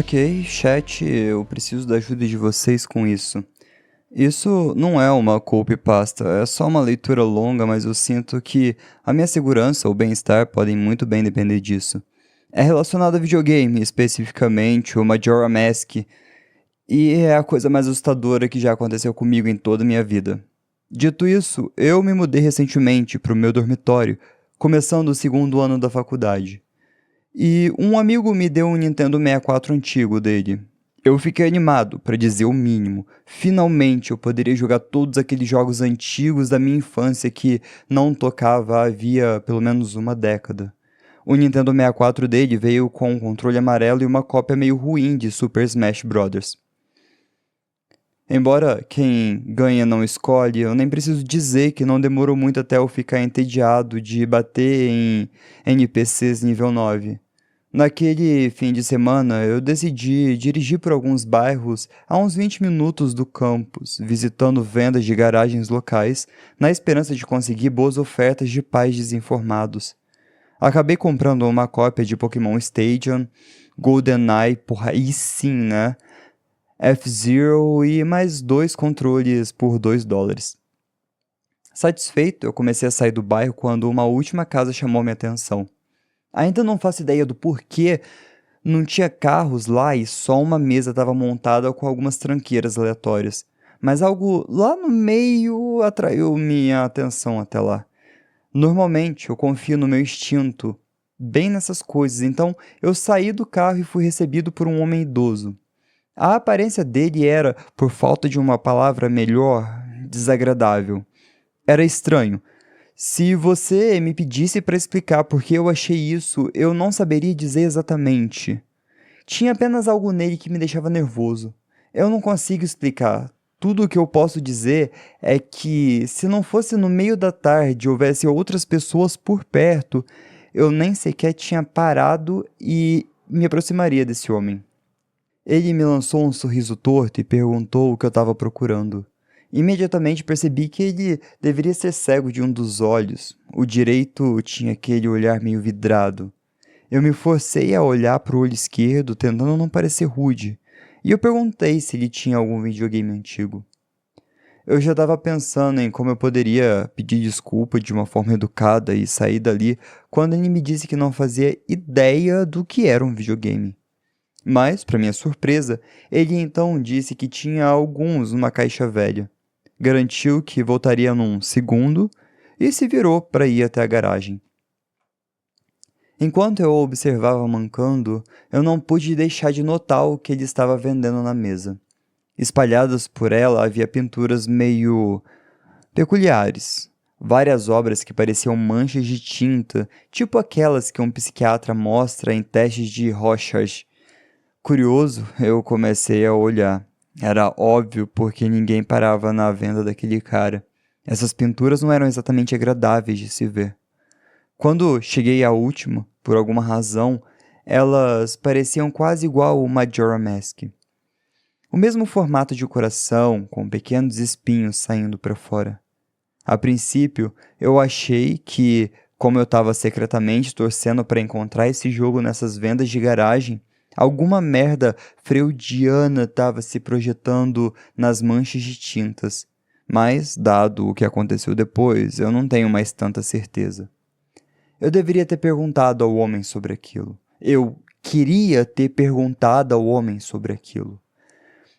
Ok, chat, eu preciso da ajuda de vocês com isso. Isso não é uma copypasta, é só uma leitura longa, mas eu sinto que a minha segurança ou bem-estar podem muito bem depender disso. É relacionado a videogame, especificamente o Majora Mask, e é a coisa mais assustadora que já aconteceu comigo em toda a minha vida. Dito isso, eu me mudei recentemente para o meu dormitório, começando o segundo ano da faculdade. E um amigo me deu um Nintendo 64 antigo dele. Eu fiquei animado, para dizer o mínimo. Finalmente eu poderia jogar todos aqueles jogos antigos da minha infância que não tocava havia pelo menos uma década. O Nintendo 64 dele veio com um controle amarelo e uma cópia meio ruim de Super Smash Bros. Embora quem ganha não escolhe, eu nem preciso dizer que não demorou muito até eu ficar entediado de bater em NPCs nível 9. Naquele fim de semana, eu decidi dirigir por alguns bairros a uns 20 minutos do campus, visitando vendas de garagens locais, na esperança de conseguir boas ofertas de pais desinformados. Acabei comprando uma cópia de Pokémon Stadium, GoldenEye, porra, aí sim, né? F-Zero e mais 2 controles por $2. Satisfeito, eu comecei a sair do bairro quando uma última casa chamou minha atenção. Ainda não faço ideia do porquê não tinha carros lá e só uma mesa estava montada com algumas tranqueiras aleatórias. Mas algo lá no meio atraiu minha atenção até lá. Normalmente eu confio no meu instinto, bem nessas coisas, então eu saí do carro e fui recebido por um homem idoso. A aparência dele era, por falta de uma palavra melhor, desagradável. Era estranho. Se você me pedisse para explicar por que eu achei isso, eu não saberia dizer exatamente. Tinha apenas algo nele que me deixava nervoso. Eu não consigo explicar. Tudo o que eu posso dizer é que, se não fosse no meio da tarde e houvesse outras pessoas por perto, eu nem sequer tinha parado e me aproximaria desse homem. Ele me lançou um sorriso torto e perguntou o que eu estava procurando. Imediatamente percebi que ele deveria ser cego de um dos olhos. O direito tinha aquele olhar meio vidrado. Eu me forcei a olhar para o olho esquerdo, tentando não parecer rude, e eu perguntei se ele tinha algum videogame antigo. Eu já estava pensando em como eu poderia pedir desculpa de uma forma educada e sair dali quando ele me disse que não fazia ideia do que era um videogame. Mas, para minha surpresa, ele então disse que tinha alguns numa caixa velha. Garantiu que voltaria num segundo e se virou para ir até a garagem. Enquanto eu o observava mancando, eu não pude deixar de notar o que ele estava vendendo na mesa. Espalhadas por ela havia pinturas meio peculiares. Várias obras que pareciam manchas de tinta, tipo aquelas que um psiquiatra mostra em testes de Rorschach. Curioso, eu comecei a olhar. Era óbvio porque ninguém parava na venda daquele cara. Essas pinturas não eram exatamente agradáveis de se ver. Quando cheguei à última, por alguma razão, elas pareciam quase igual ao Majora Mask. O mesmo formato de coração, com pequenos espinhos saindo para fora. A princípio, eu achei que, como eu estava secretamente torcendo para encontrar esse jogo nessas vendas de garagem, alguma merda freudiana estava se projetando nas manchas de tintas. Mas, dado o que aconteceu depois, eu não tenho mais tanta certeza. Eu deveria ter perguntado ao homem sobre aquilo. Eu queria ter perguntado ao homem sobre aquilo.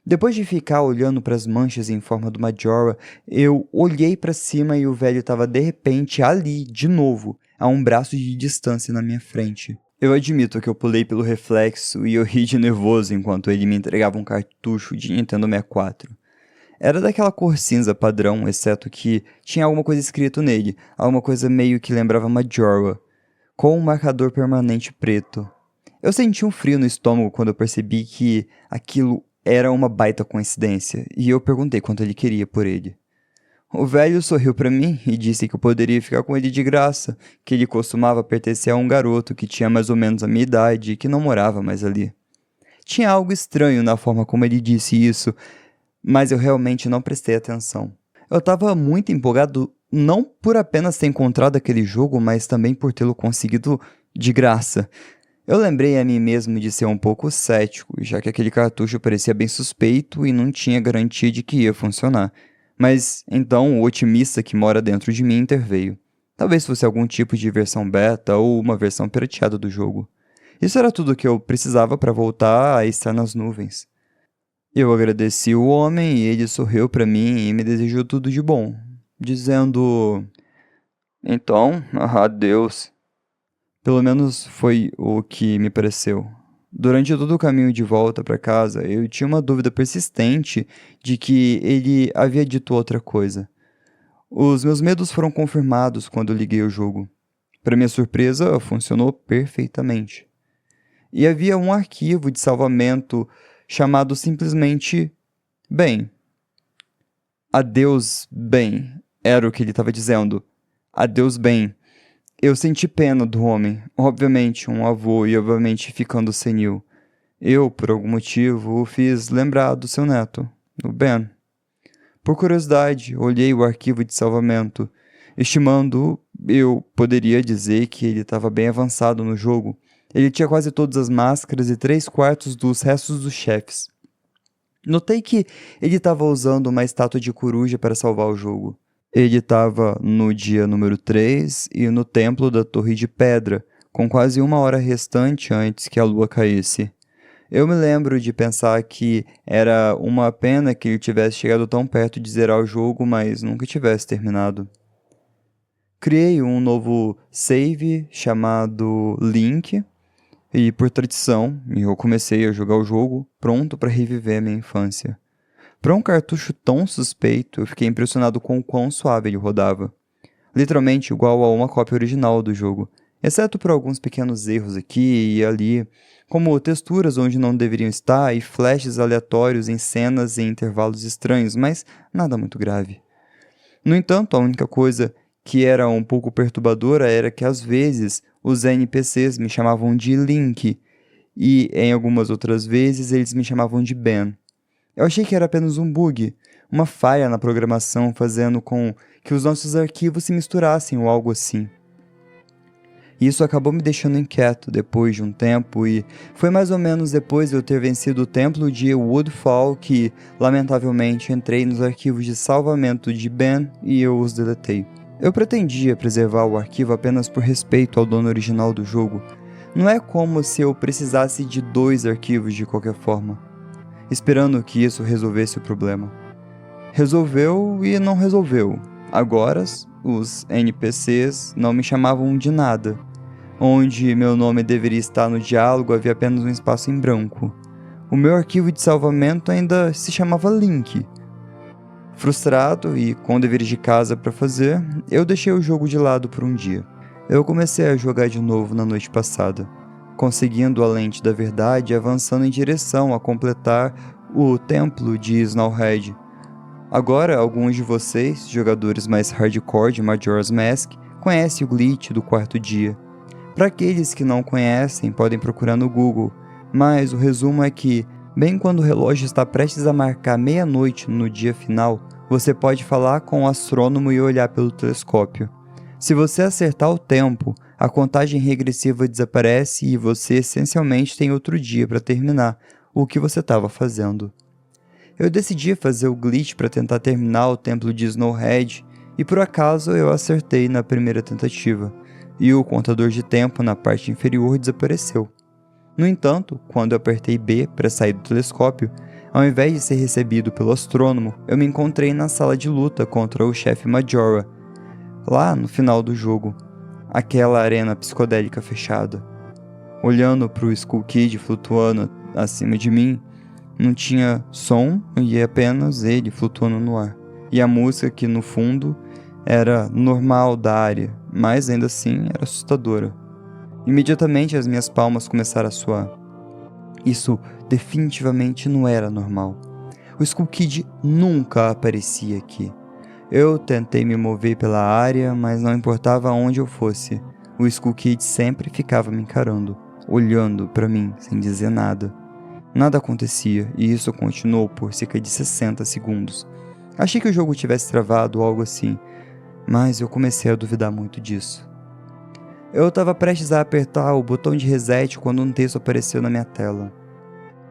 Depois de ficar olhando para as manchas em forma do Majora, eu olhei para cima e o velho estava de repente ali, de novo, a um braço de distância na minha frente. Eu admito que eu pulei pelo reflexo e eu ri de nervoso enquanto ele me entregava um cartucho de Nintendo 64. Era daquela cor cinza padrão, exceto que tinha alguma coisa escrito nele, alguma coisa meio que lembrava Majora, com um marcador permanente preto. Eu senti um frio no estômago quando eu percebi que aquilo era uma baita coincidência, e eu perguntei quanto ele queria por ele. O velho sorriu para mim e disse que eu poderia ficar com ele de graça, que ele costumava pertencer a um garoto que tinha mais ou menos a minha idade e que não morava mais ali. Tinha algo estranho na forma como ele disse isso, mas eu realmente não prestei atenção. Eu estava muito empolgado não por apenas ter encontrado aquele jogo, mas também por tê-lo conseguido de graça. Eu lembrei a mim mesmo de ser um pouco cético, já que aquele cartucho parecia bem suspeito e não tinha garantia de que ia funcionar. Mas então o otimista que mora dentro de mim interveio. Talvez fosse algum tipo de versão beta ou uma versão pirateada do jogo. Isso era tudo o que eu precisava para voltar a estar nas nuvens. Eu agradeci o homem e ele sorriu para mim e me desejou tudo de bom, dizendo: Então, adeus. Pelo menos foi o que me pareceu. Durante todo o caminho de volta para casa, eu tinha uma dúvida persistente de que ele havia dito outra coisa. Os meus medos foram confirmados quando eu liguei o jogo. Para minha surpresa, funcionou perfeitamente. E havia um arquivo de salvamento chamado simplesmente Bem. Adeus, bem, era o que ele estava dizendo. Adeus, bem. Eu senti pena do homem, obviamente um avô e obviamente ficando senil. Eu, por algum motivo, o fiz lembrar do seu neto, o Ben. Por curiosidade, olhei o arquivo de salvamento. Estimando, eu poderia dizer que ele estava bem avançado no jogo. Ele tinha quase todas as máscaras e 3/4 dos restos dos chefes. Notei que ele estava usando uma estátua de coruja para salvar o jogo. Ele estava no dia número 3 e no templo da Torre de Pedra, com quase 1 hora restante antes que a lua caísse. Eu me lembro de pensar que era uma pena que ele tivesse chegado tão perto de zerar o jogo, mas nunca tivesse terminado. Criei um novo save chamado Link, e por tradição, eu comecei a jogar o jogo pronto para reviver minha infância. Para um cartucho tão suspeito, eu fiquei impressionado com o quão suave ele rodava. Literalmente igual a uma cópia original do jogo, exceto por alguns pequenos erros aqui e ali, como texturas onde não deveriam estar e flashes aleatórios em cenas em intervalos estranhos, mas nada muito grave. No entanto, a única coisa que era um pouco perturbadora era que às vezes os NPCs me chamavam de Link e em algumas outras vezes eles me chamavam de Ben. Eu achei que era apenas um bug, uma falha na programação fazendo com que os nossos arquivos se misturassem ou algo assim. Isso acabou me deixando inquieto depois de um tempo e foi mais ou menos depois de eu ter vencido o templo de Woodfall que, lamentavelmente, entrei nos arquivos de salvamento de Ben e eu os deletei. Eu pretendia preservar o arquivo apenas por respeito ao dono original do jogo. Não é como se eu precisasse de 2 arquivos de qualquer forma, esperando que isso resolvesse o problema. Resolveu e não resolveu. Agora, os NPCs não me chamavam de nada. Onde meu nome deveria estar no diálogo havia apenas um espaço em branco. O meu arquivo de salvamento ainda se chamava Link. Frustrado e com deveres de casa para fazer, eu deixei o jogo de lado por um dia. Eu comecei a jogar de novo na noite passada, conseguindo a lente da verdade e avançando em direção a completar o templo de Snowhead. Agora, alguns de vocês, jogadores mais hardcore de Majora's Mask, conhecem o glitch do 4º dia. Para aqueles que não conhecem, podem procurar no Google, mas o resumo é que, bem quando o relógio está prestes a marcar meia-noite no dia final, você pode falar com o astrônomo e olhar pelo telescópio. Se você acertar o tempo, a contagem regressiva desaparece e você essencialmente tem outro dia para terminar o que você estava fazendo. Eu decidi fazer o glitch para tentar terminar o templo de Snowhead e por acaso eu acertei na primeira tentativa, e o contador de tempo na parte inferior desapareceu. No entanto, quando eu apertei B para sair do telescópio, ao invés de ser recebido pelo astrônomo, eu me encontrei na sala de luta contra o chefe Majora, lá no final do jogo, aquela arena psicodélica fechada. Olhando para o Skull Kid flutuando acima de mim, não tinha som e apenas ele flutuando no ar. E a música que no fundo era normal da área, mas ainda assim era assustadora. Imediatamente as minhas palmas começaram a suar. Isso definitivamente não era normal. O Skull Kid nunca aparecia aqui. Eu tentei me mover pela área, mas não importava onde eu fosse. O Skull Kid sempre ficava me encarando, olhando para mim sem dizer nada. Nada acontecia e isso continuou por cerca de 60 segundos. Achei que o jogo tivesse travado ou algo assim, mas eu comecei a duvidar muito disso. Eu estava prestes a apertar o botão de reset quando um texto apareceu na minha tela.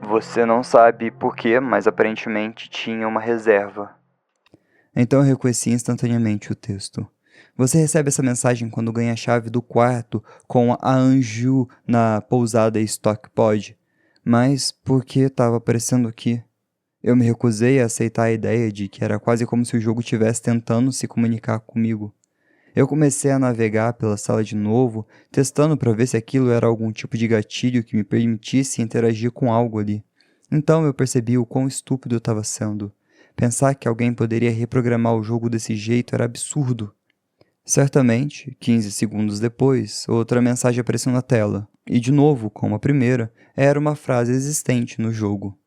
Você não sabe por quê, mas aparentemente tinha uma reserva. Então eu reconheci instantaneamente o texto. Você recebe essa mensagem quando ganha a chave do quarto com a Anju na pousada Stockpod. Mas por que estava aparecendo aqui? Eu me recusei a aceitar a ideia de que era quase como se o jogo estivesse tentando se comunicar comigo. Eu comecei a navegar pela sala de novo, testando para ver se aquilo era algum tipo de gatilho que me permitisse interagir com algo ali. Então eu percebi o quão estúpido eu estava sendo. Pensar que alguém poderia reprogramar o jogo desse jeito era absurdo. Certamente, 15 segundos depois, outra mensagem apareceu na tela, e de novo, como a primeira, era uma frase existente no jogo.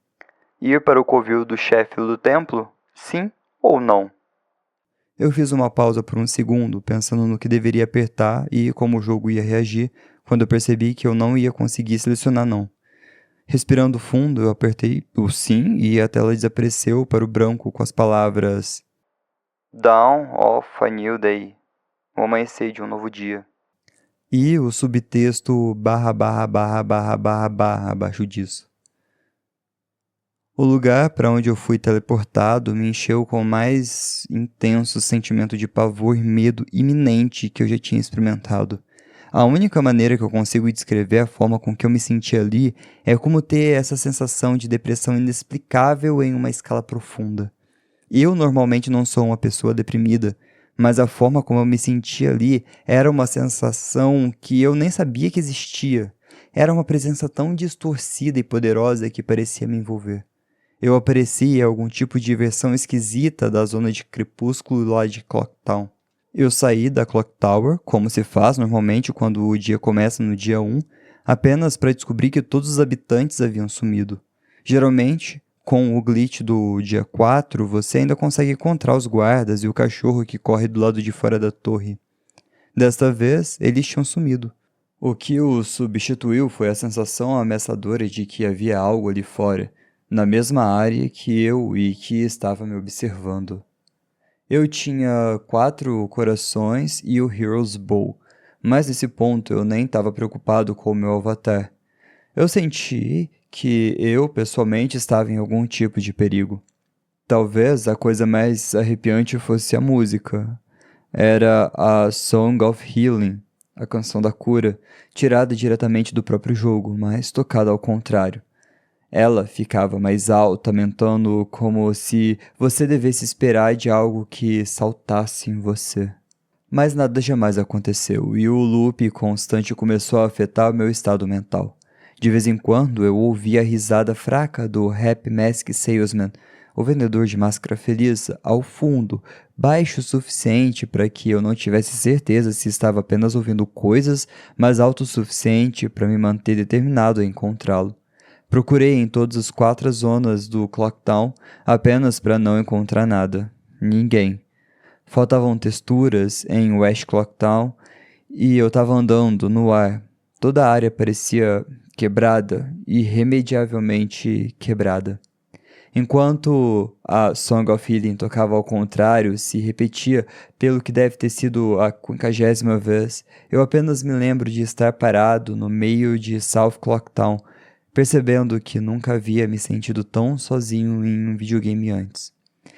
Ir para o covil do chefe do templo? Sim ou não? Eu fiz uma pausa por um segundo, pensando no que deveria apertar e como o jogo ia reagir, quando eu percebi que eu não ia conseguir selecionar não. Respirando fundo, eu apertei o sim e a tela desapareceu para o branco com as palavras Dawn of a New Day, o amanhecer de um novo dia. E o subtexto //// abaixo disso. O lugar para onde eu fui teleportado me encheu com o mais intenso sentimento de pavor e medo iminente que eu já tinha experimentado. A única maneira que eu consigo descrever a forma com que eu me senti ali é como ter essa sensação de depressão inexplicável em uma escala profunda. Eu normalmente não sou uma pessoa deprimida, mas a forma como eu me senti ali era uma sensação que eu nem sabia que existia. Era uma presença tão distorcida e poderosa que parecia me envolver. Eu aparecia algum tipo de versão esquisita da zona de crepúsculo lá de Clocktown. Eu saí da Clock Tower, como se faz normalmente quando o dia começa no dia 1, apenas para descobrir que todos os habitantes haviam sumido. Geralmente, com o glitch do dia 4, você ainda consegue encontrar os guardas e o cachorro que corre do lado de fora da torre. Desta vez, eles tinham sumido. O que o substituiu foi a sensação ameaçadora de que havia algo ali fora, na mesma área que eu e que estava me observando. Eu tinha 4 corações e o Hero's Bow, mas nesse ponto eu nem estava preocupado com o meu avatar. Eu senti que eu, pessoalmente, estava em algum tipo de perigo. Talvez a coisa mais arrepiante fosse a música. Era a Song of Healing, a canção da cura, tirada diretamente do próprio jogo, mas tocada ao contrário. Ela ficava mais alta, aumentando como se você devesse esperar de algo que saltasse em você. Mas nada jamais aconteceu, e o loop constante começou a afetar o meu estado mental. De vez em quando eu ouvia a risada fraca do Happy Mask Salesman, o vendedor de máscara feliz, ao fundo, baixo o suficiente para que eu não tivesse certeza se estava apenas ouvindo coisas, mas alto o suficiente para me manter determinado a encontrá-lo. Procurei em todas as 4 zonas do Clocktown apenas para não encontrar nada. Ninguém. Faltavam texturas em West Clocktown e eu estava andando no ar. Toda a área parecia quebrada, irremediavelmente quebrada. Enquanto a Song of Healing tocava ao contrário, se repetia pelo que deve ter sido a 50ª vez, eu apenas me lembro de estar parado no meio de South Clocktown, percebendo que nunca havia me sentido tão sozinho em um videogame antes.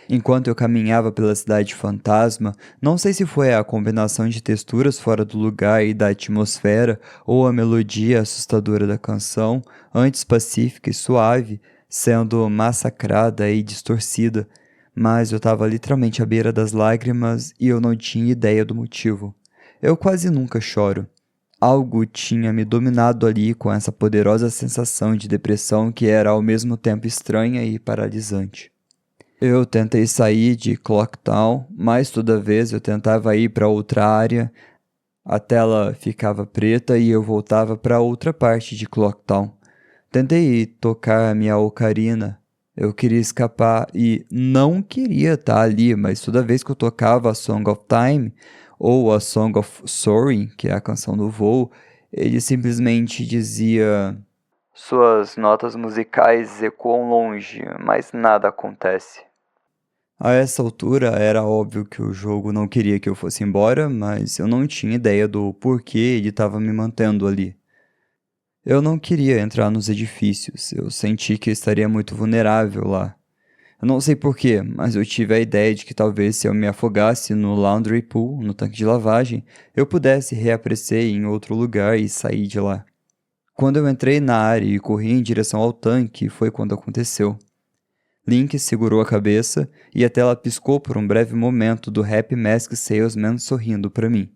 Enquanto eu caminhava pela cidade fantasma, não sei se foi a combinação de texturas fora do lugar e da atmosfera ou a melodia assustadora da canção, antes pacífica e suave, sendo massacrada e distorcida, mas eu estava literalmente à beira das lágrimas e eu não tinha ideia do motivo. Eu quase nunca choro. Algo tinha me dominado ali com essa poderosa sensação de depressão que era ao mesmo tempo estranha e paralisante. Eu tentei sair de Clocktown, mas toda vez eu tentava ir para outra área, a tela ficava preta e eu voltava para outra parte de Clocktown. Tentei tocar a minha ocarina. Eu queria escapar e não queria estar ali, mas toda vez que eu tocava a Song of Time ou a Song of Soaring, que é a canção do voo, ele simplesmente dizia: Suas notas musicais ecoam longe, mas nada acontece. A essa altura era óbvio que o jogo não queria que eu fosse embora, mas eu não tinha ideia do porquê ele estava me mantendo ali. Eu não queria entrar nos edifícios, eu senti que eu estaria muito vulnerável lá. Eu não sei porquê, mas eu tive a ideia de que talvez se eu me afogasse no laundry pool, no tanque de lavagem, eu pudesse reaparecer em outro lugar e sair de lá. Quando eu entrei na área e corri em direção ao tanque, foi quando aconteceu. Link segurou a cabeça e a tela piscou por um breve momento do Happy Mask Salesman sorrindo para mim.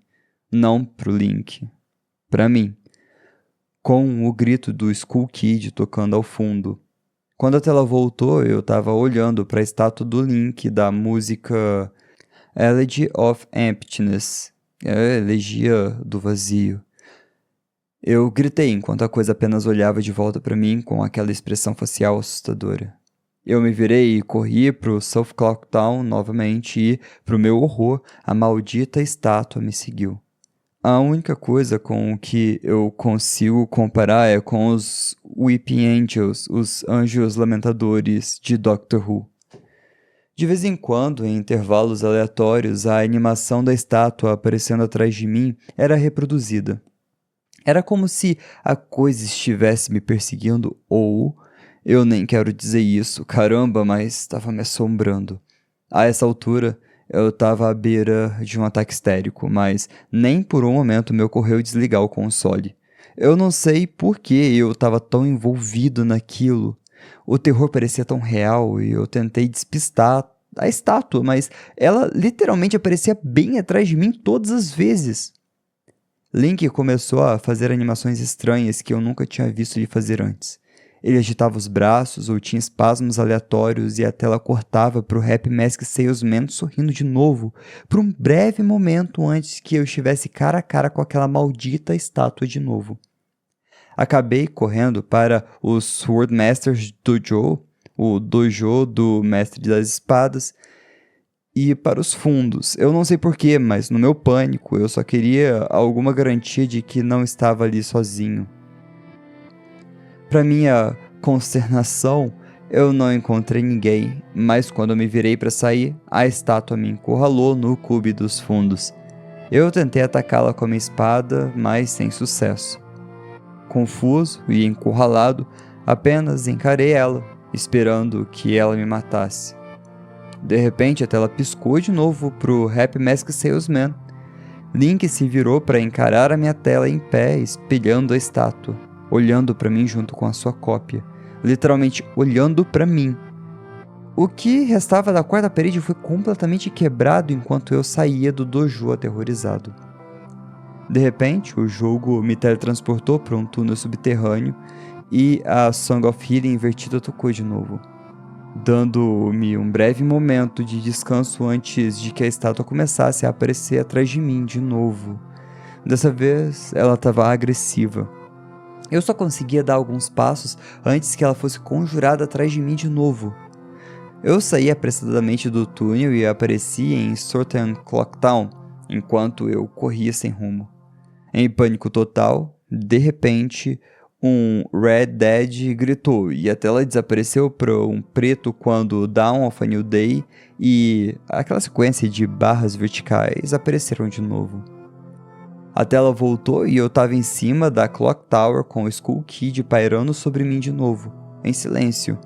Não pro Link. Para mim. Com o grito do Skull Kid tocando ao fundo. Quando a tela voltou, eu estava olhando para a estátua do Link da música Elegy of Emptiness, Elegia do Vazio. Eu gritei enquanto a coisa apenas olhava de volta para mim com aquela expressão facial assustadora. Eu me virei e corri pro South Clock Town novamente e, pro meu horror, a maldita estátua me seguiu. A única coisa com o que eu consigo comparar é com os Weeping Angels, os Anjos Lamentadores de Doctor Who. De vez em quando, em intervalos aleatórios, a animação da estátua aparecendo atrás de mim era reproduzida. Era como se a coisa estivesse me perseguindo ou... Eu nem quero dizer isso, caramba, mas estava me assombrando. A essa altura, eu estava à beira de um ataque histérico, mas nem por um momento me ocorreu desligar o console. Eu não sei por que eu estava tão envolvido naquilo. O terror parecia tão real e eu tentei despistar a estátua, mas ela literalmente aparecia bem atrás de mim todas as vezes. Link começou a fazer animações estranhas que eu nunca tinha visto ele fazer antes. Ele agitava os braços ou tinha espasmos aleatórios e a tela cortava para o Happy Mask Salesman sorrindo de novo, por um breve momento antes que eu estivesse cara a cara com aquela maldita estátua de novo. Acabei correndo para o Swordmaster's Dojo, o dojo do Mestre das Espadas, e para os fundos. Eu não sei porquê, mas no meu pânico eu só queria alguma garantia de que não estava ali sozinho. Para minha consternação, eu não encontrei ninguém, mas quando eu me virei para sair, a estátua me encurralou no cube dos fundos. Eu tentei atacá-la com a minha espada, mas sem sucesso. Confuso e encurralado, apenas encarei ela, esperando que ela me matasse. De repente, a tela piscou de novo pro Happy Mask Salesman. Link se virou para encarar a minha tela em pé, espelhando a estátua, olhando para mim junto com a sua cópia, literalmente olhando para mim. O que restava da quarta parede foi completamente quebrado enquanto eu saía do dojo aterrorizado. De repente, o jogo me teletransportou para um túnel subterrâneo e a Song of Healing invertida tocou de novo, dando-me um breve momento de descanso antes de que a estátua começasse a aparecer atrás de mim de novo. Dessa vez, ela estava agressiva. Eu só conseguia dar alguns passos antes que ela fosse conjurada atrás de mim de novo. Eu saí apressadamente do túnel e apareci em Southern Clocktown, enquanto eu corria sem rumo. Em pânico total, de repente, um Red Dead gritou e a tela desapareceu para um preto quando Dawn of a New Day e aquela sequência de barras verticais apareceram de novo. A tela voltou e eu estava em cima da Clock Tower com o Skull Kid pairando sobre mim de novo, em silêncio.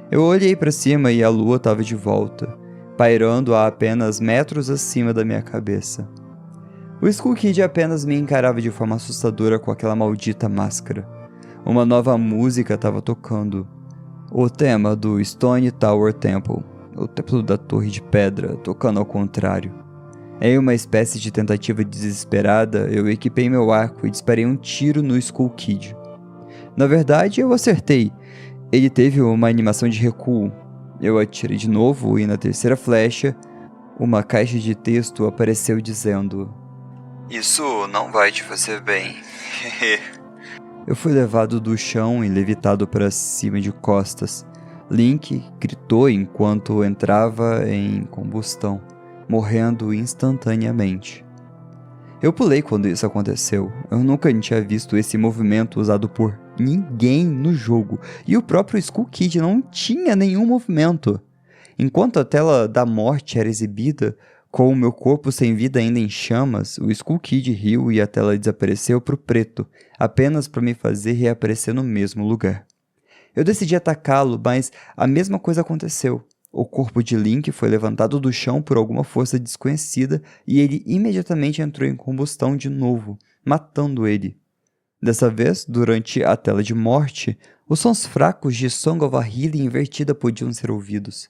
Eu olhei para cima e a lua estava de volta, pairando a apenas metros acima da minha cabeça. O Skull Kid apenas me encarava de forma assustadora com aquela maldita máscara. Uma nova música estava tocando. O tema do Stone Tower Temple, o templo da torre de pedra, tocando ao contrário. Em uma espécie de tentativa desesperada, eu equipei meu arco e disparei um tiro no Skull Kid. Na verdade, eu acertei. Ele teve uma animação de recuo. Eu atirei de novo e na terceira flecha, uma caixa de texto apareceu dizendo: "Isso não vai te fazer bem." Eu fui levado do chão e levitado para cima de costas. Link gritou enquanto entrava em combustão, morrendo instantaneamente. Eu pulei quando isso aconteceu. Eu nunca tinha visto esse movimento usado por ninguém no jogo, e o próprio Skull Kid não tinha nenhum movimento. Enquanto a tela da morte era exibida, com o meu corpo sem vida ainda em chamas, o Skull Kid riu e a tela desapareceu pro preto, apenas para me fazer reaparecer no mesmo lugar. Eu decidi atacá-lo, mas a mesma coisa aconteceu. O corpo de Link foi levantado do chão por alguma força desconhecida e ele imediatamente entrou em combustão de novo, matando ele. Dessa vez, durante a tela de morte, os sons fracos de Song of a Healing invertida podiam ser ouvidos.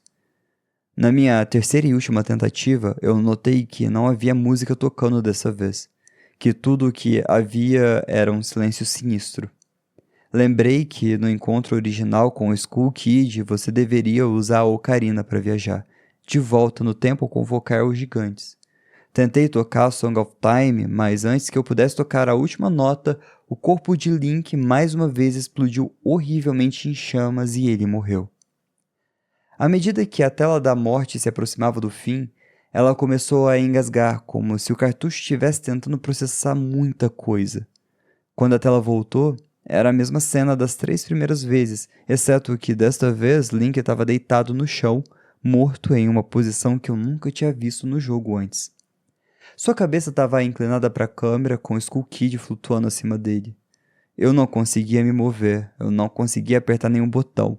Na minha terceira e última tentativa, eu notei que não havia música tocando dessa vez, que tudo o que havia era um silêncio sinistro. Lembrei que no encontro original com o Skull Kid você deveria usar a ocarina para viajar, de volta no tempo convocar os gigantes. Tentei tocar Song of Time, mas antes que eu pudesse tocar a última nota, o corpo de Link mais uma vez explodiu horrivelmente em chamas e ele morreu. À medida que a tela da morte se aproximava do fim, ela começou a engasgar, como se o cartucho estivesse tentando processar muita coisa. Quando a tela voltou, era a mesma cena das 3 primeiras vezes, exceto que desta vez Link estava deitado no chão, morto em uma posição que eu nunca tinha visto no jogo antes. Sua cabeça estava inclinada para a câmera com o Skull Kid flutuando acima dele. Eu não conseguia me mover, eu não conseguia apertar nenhum botão.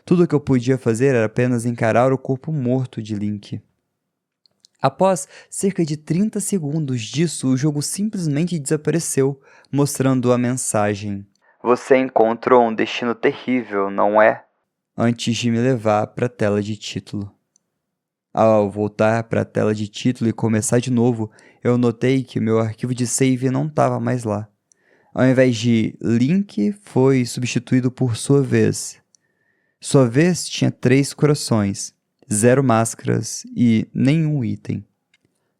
Tudo o que eu podia fazer era apenas encarar o corpo morto de Link. Após cerca de 30 segundos disso, o jogo simplesmente desapareceu, mostrando a mensagem: "Você encontrou um destino terrível, não é?" Antes de me levar para a tela de título. Ao voltar para a tela de título e começar de novo, eu notei que meu arquivo de save não estava mais lá. Ao invés de Link, foi substituído por Sua Vez. Sua Vez tinha 3 corações, 0 máscaras e nenhum item.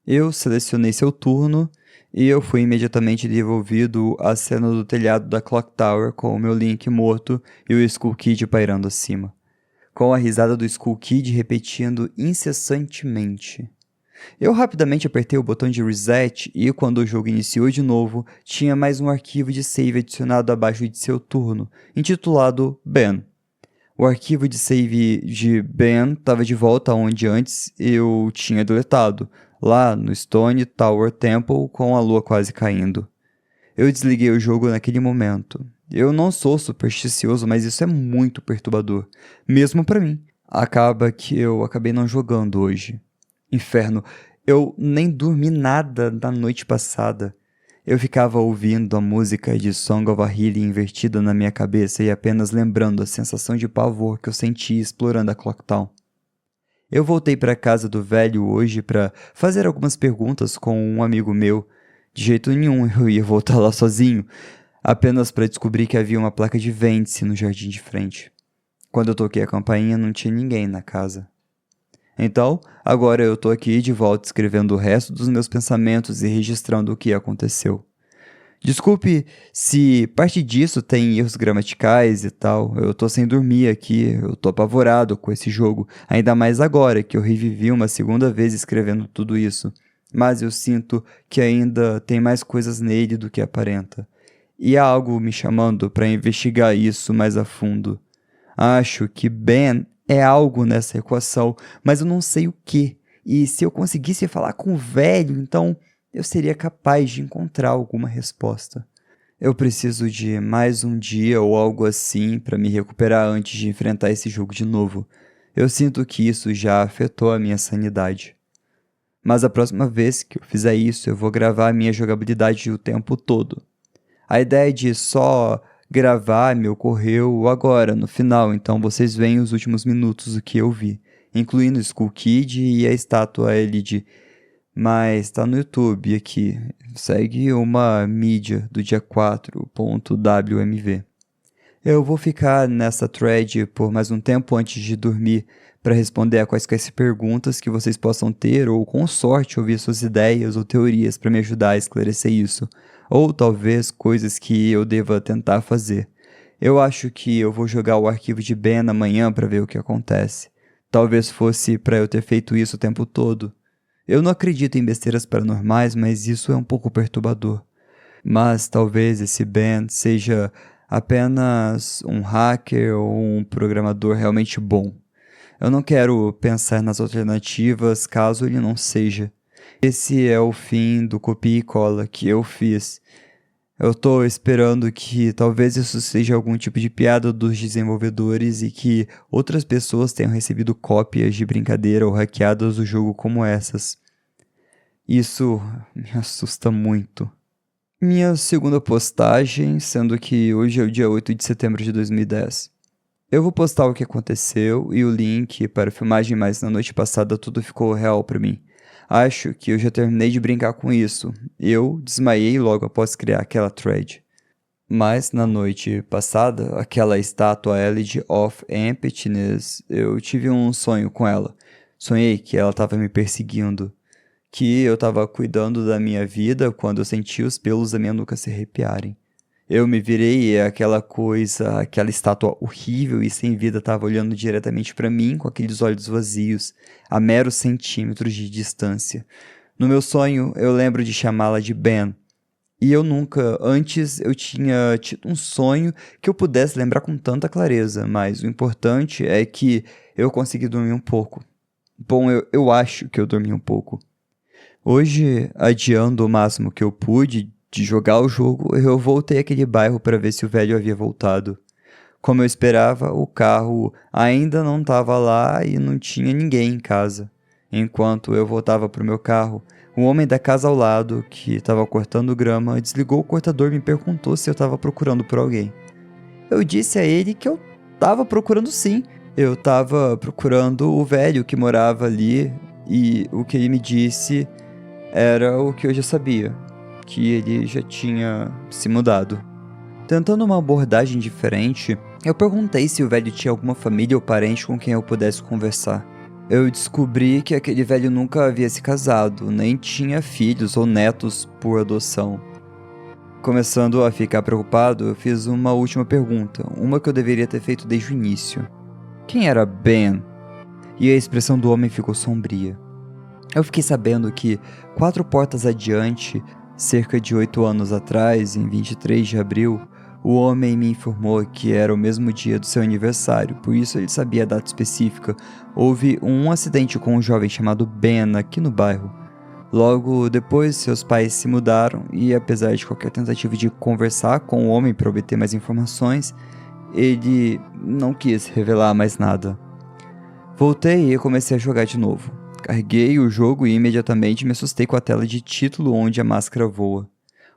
Eu selecionei seu turno e eu fui imediatamente devolvido à cena do telhado da Clock Tower com o meu Link morto e o Skull Kid pairando acima, com a risada do Skull Kid repetindo incessantemente. Eu rapidamente apertei o botão de reset e, quando o jogo iniciou de novo, tinha mais um arquivo de save adicionado abaixo de seu turno, intitulado Ben. O arquivo de save de Ben estava de volta onde antes eu tinha deletado, lá no Stone Tower Temple com a lua quase caindo. Eu desliguei o jogo naquele momento. Eu não sou supersticioso, mas isso é muito perturbador, mesmo para mim. Acaba que eu acabei não jogando hoje. Inferno, eu nem dormi nada na noite passada. Eu ficava ouvindo a música de Song of a Healing invertida na minha cabeça e apenas lembrando a sensação de pavor que eu sentia explorando a Clocktown. Eu voltei para a casa do velho hoje para fazer algumas perguntas com um amigo meu. De jeito nenhum eu ia voltar lá sozinho, apenas para descobrir que havia uma placa de vende-se no jardim de frente. Quando eu toquei a campainha, não tinha ninguém na casa. Então, agora eu tô aqui de volta escrevendo o resto dos meus pensamentos e registrando o que aconteceu. Desculpe se parte disso tem erros gramaticais e tal, eu tô sem dormir aqui, eu tô apavorado com esse jogo, ainda mais agora que eu revivi uma segunda vez escrevendo tudo isso. Mas eu sinto que ainda tem mais coisas nele do que aparenta. E há algo me chamando para investigar isso mais a fundo. Acho que Ben é algo nessa equação, mas eu não sei o que. E se eu conseguisse falar com o velho, então eu seria capaz de encontrar alguma resposta. Eu preciso de mais um dia ou algo assim para me recuperar antes de enfrentar esse jogo de novo. Eu sinto que isso já afetou a minha sanidade. Mas a próxima vez que eu fizer isso, eu vou gravar a minha jogabilidade o tempo todo. A ideia de só gravar me ocorreu agora, no final, então vocês veem os últimos minutos do que eu vi, incluindo o Skull Kid e a estátua LED. Mas tá no YouTube aqui, segue uma mídia do dia 4.wmv. Eu vou ficar nessa thread por mais um tempo antes de dormir para responder a quaisquer perguntas que vocês possam ter ou, com sorte, ouvir suas ideias ou teorias para me ajudar a esclarecer isso. Ou talvez coisas que eu deva tentar fazer. Eu acho que eu vou jogar o arquivo de Ben amanhã para ver o que acontece. Talvez fosse para eu ter feito isso o tempo todo. Eu não acredito em besteiras paranormais, mas isso é um pouco perturbador. Mas talvez esse Ben seja apenas um hacker ou um programador realmente bom. Eu não quero pensar nas alternativas caso ele não seja. Esse é o fim do copia e cola que eu fiz. Eu tô esperando que talvez isso seja algum tipo de piada dos desenvolvedores e que outras pessoas tenham recebido cópias de brincadeira ou hackeadas do jogo como essas. Isso me assusta muito. Minha segunda postagem, sendo que hoje é o dia 8 de setembro de 2010. Eu vou postar o que aconteceu e o link para a filmagem, mas na noite passada tudo ficou real pra mim. Acho que eu já terminei de brincar com isso. Eu desmaiei logo após criar aquela thread. Mas na noite passada, aquela estátua Elide of Emptiness, eu tive um sonho com ela. Sonhei que ela estava me perseguindo, que eu estava cuidando da minha vida quando eu senti os pelos da minha nuca se arrepiarem. Eu me virei e aquela coisa, aquela estátua horrível e sem vida estava olhando diretamente para mim com aqueles olhos vazios, a meros centímetros de distância. No meu sonho, eu lembro de chamá-la de Ben. E eu nunca, antes eu tinha tido um sonho que eu pudesse lembrar com tanta clareza, mas o importante é que eu consegui dormir um pouco. Bom, eu acho que eu dormi um pouco. Hoje, adiando o máximo que eu pude de jogar o jogo, eu voltei àquele bairro para ver se o velho havia voltado. Como eu esperava, o carro ainda não estava lá e não tinha ninguém em casa. Enquanto eu voltava para o meu carro, o homem da casa ao lado, que estava cortando grama, desligou o cortador e me perguntou se eu estava procurando por alguém. Eu disse a ele que eu estava procurando sim. Eu estava procurando o velho que morava ali e o que ele me disse era o que eu já sabia, que ele já tinha se mudado. Tentando uma abordagem diferente, eu perguntei se o velho tinha alguma família ou parente com quem eu pudesse conversar. Eu descobri que aquele velho nunca havia se casado, nem tinha filhos ou netos por adoção. Começando a ficar preocupado, eu fiz uma última pergunta, uma que eu deveria ter feito desde o início. Quem era Ben? E a expressão do homem ficou sombria. Eu fiquei sabendo que 4 portas adiante, cerca de 8 anos atrás, em 23 de abril, o homem me informou que era o mesmo dia do seu aniversário, por isso ele sabia a data específica. Houve um acidente com um jovem chamado Ben aqui no bairro. Logo depois, seus pais se mudaram e, apesar de qualquer tentativa de conversar com o homem para obter mais informações, ele não quis revelar mais nada. Voltei e comecei a jogar de novo. Carreguei o jogo e imediatamente me assustei com a tela de título onde a máscara voa.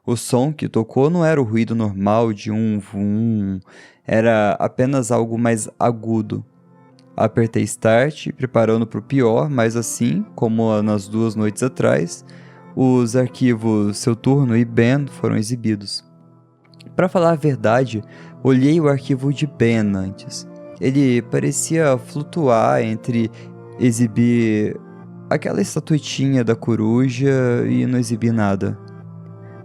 O som que tocou não era o ruído normal de um vum, era apenas algo mais agudo. Apertei Start, preparando para o pior, mas assim, como nas 2 noites atrás, os arquivos Seu Turno e Ben foram exibidos. Para falar a verdade, olhei o arquivo de Ben antes. Ele parecia flutuar entre exibir aquela estatuetinha da coruja e não exibir nada.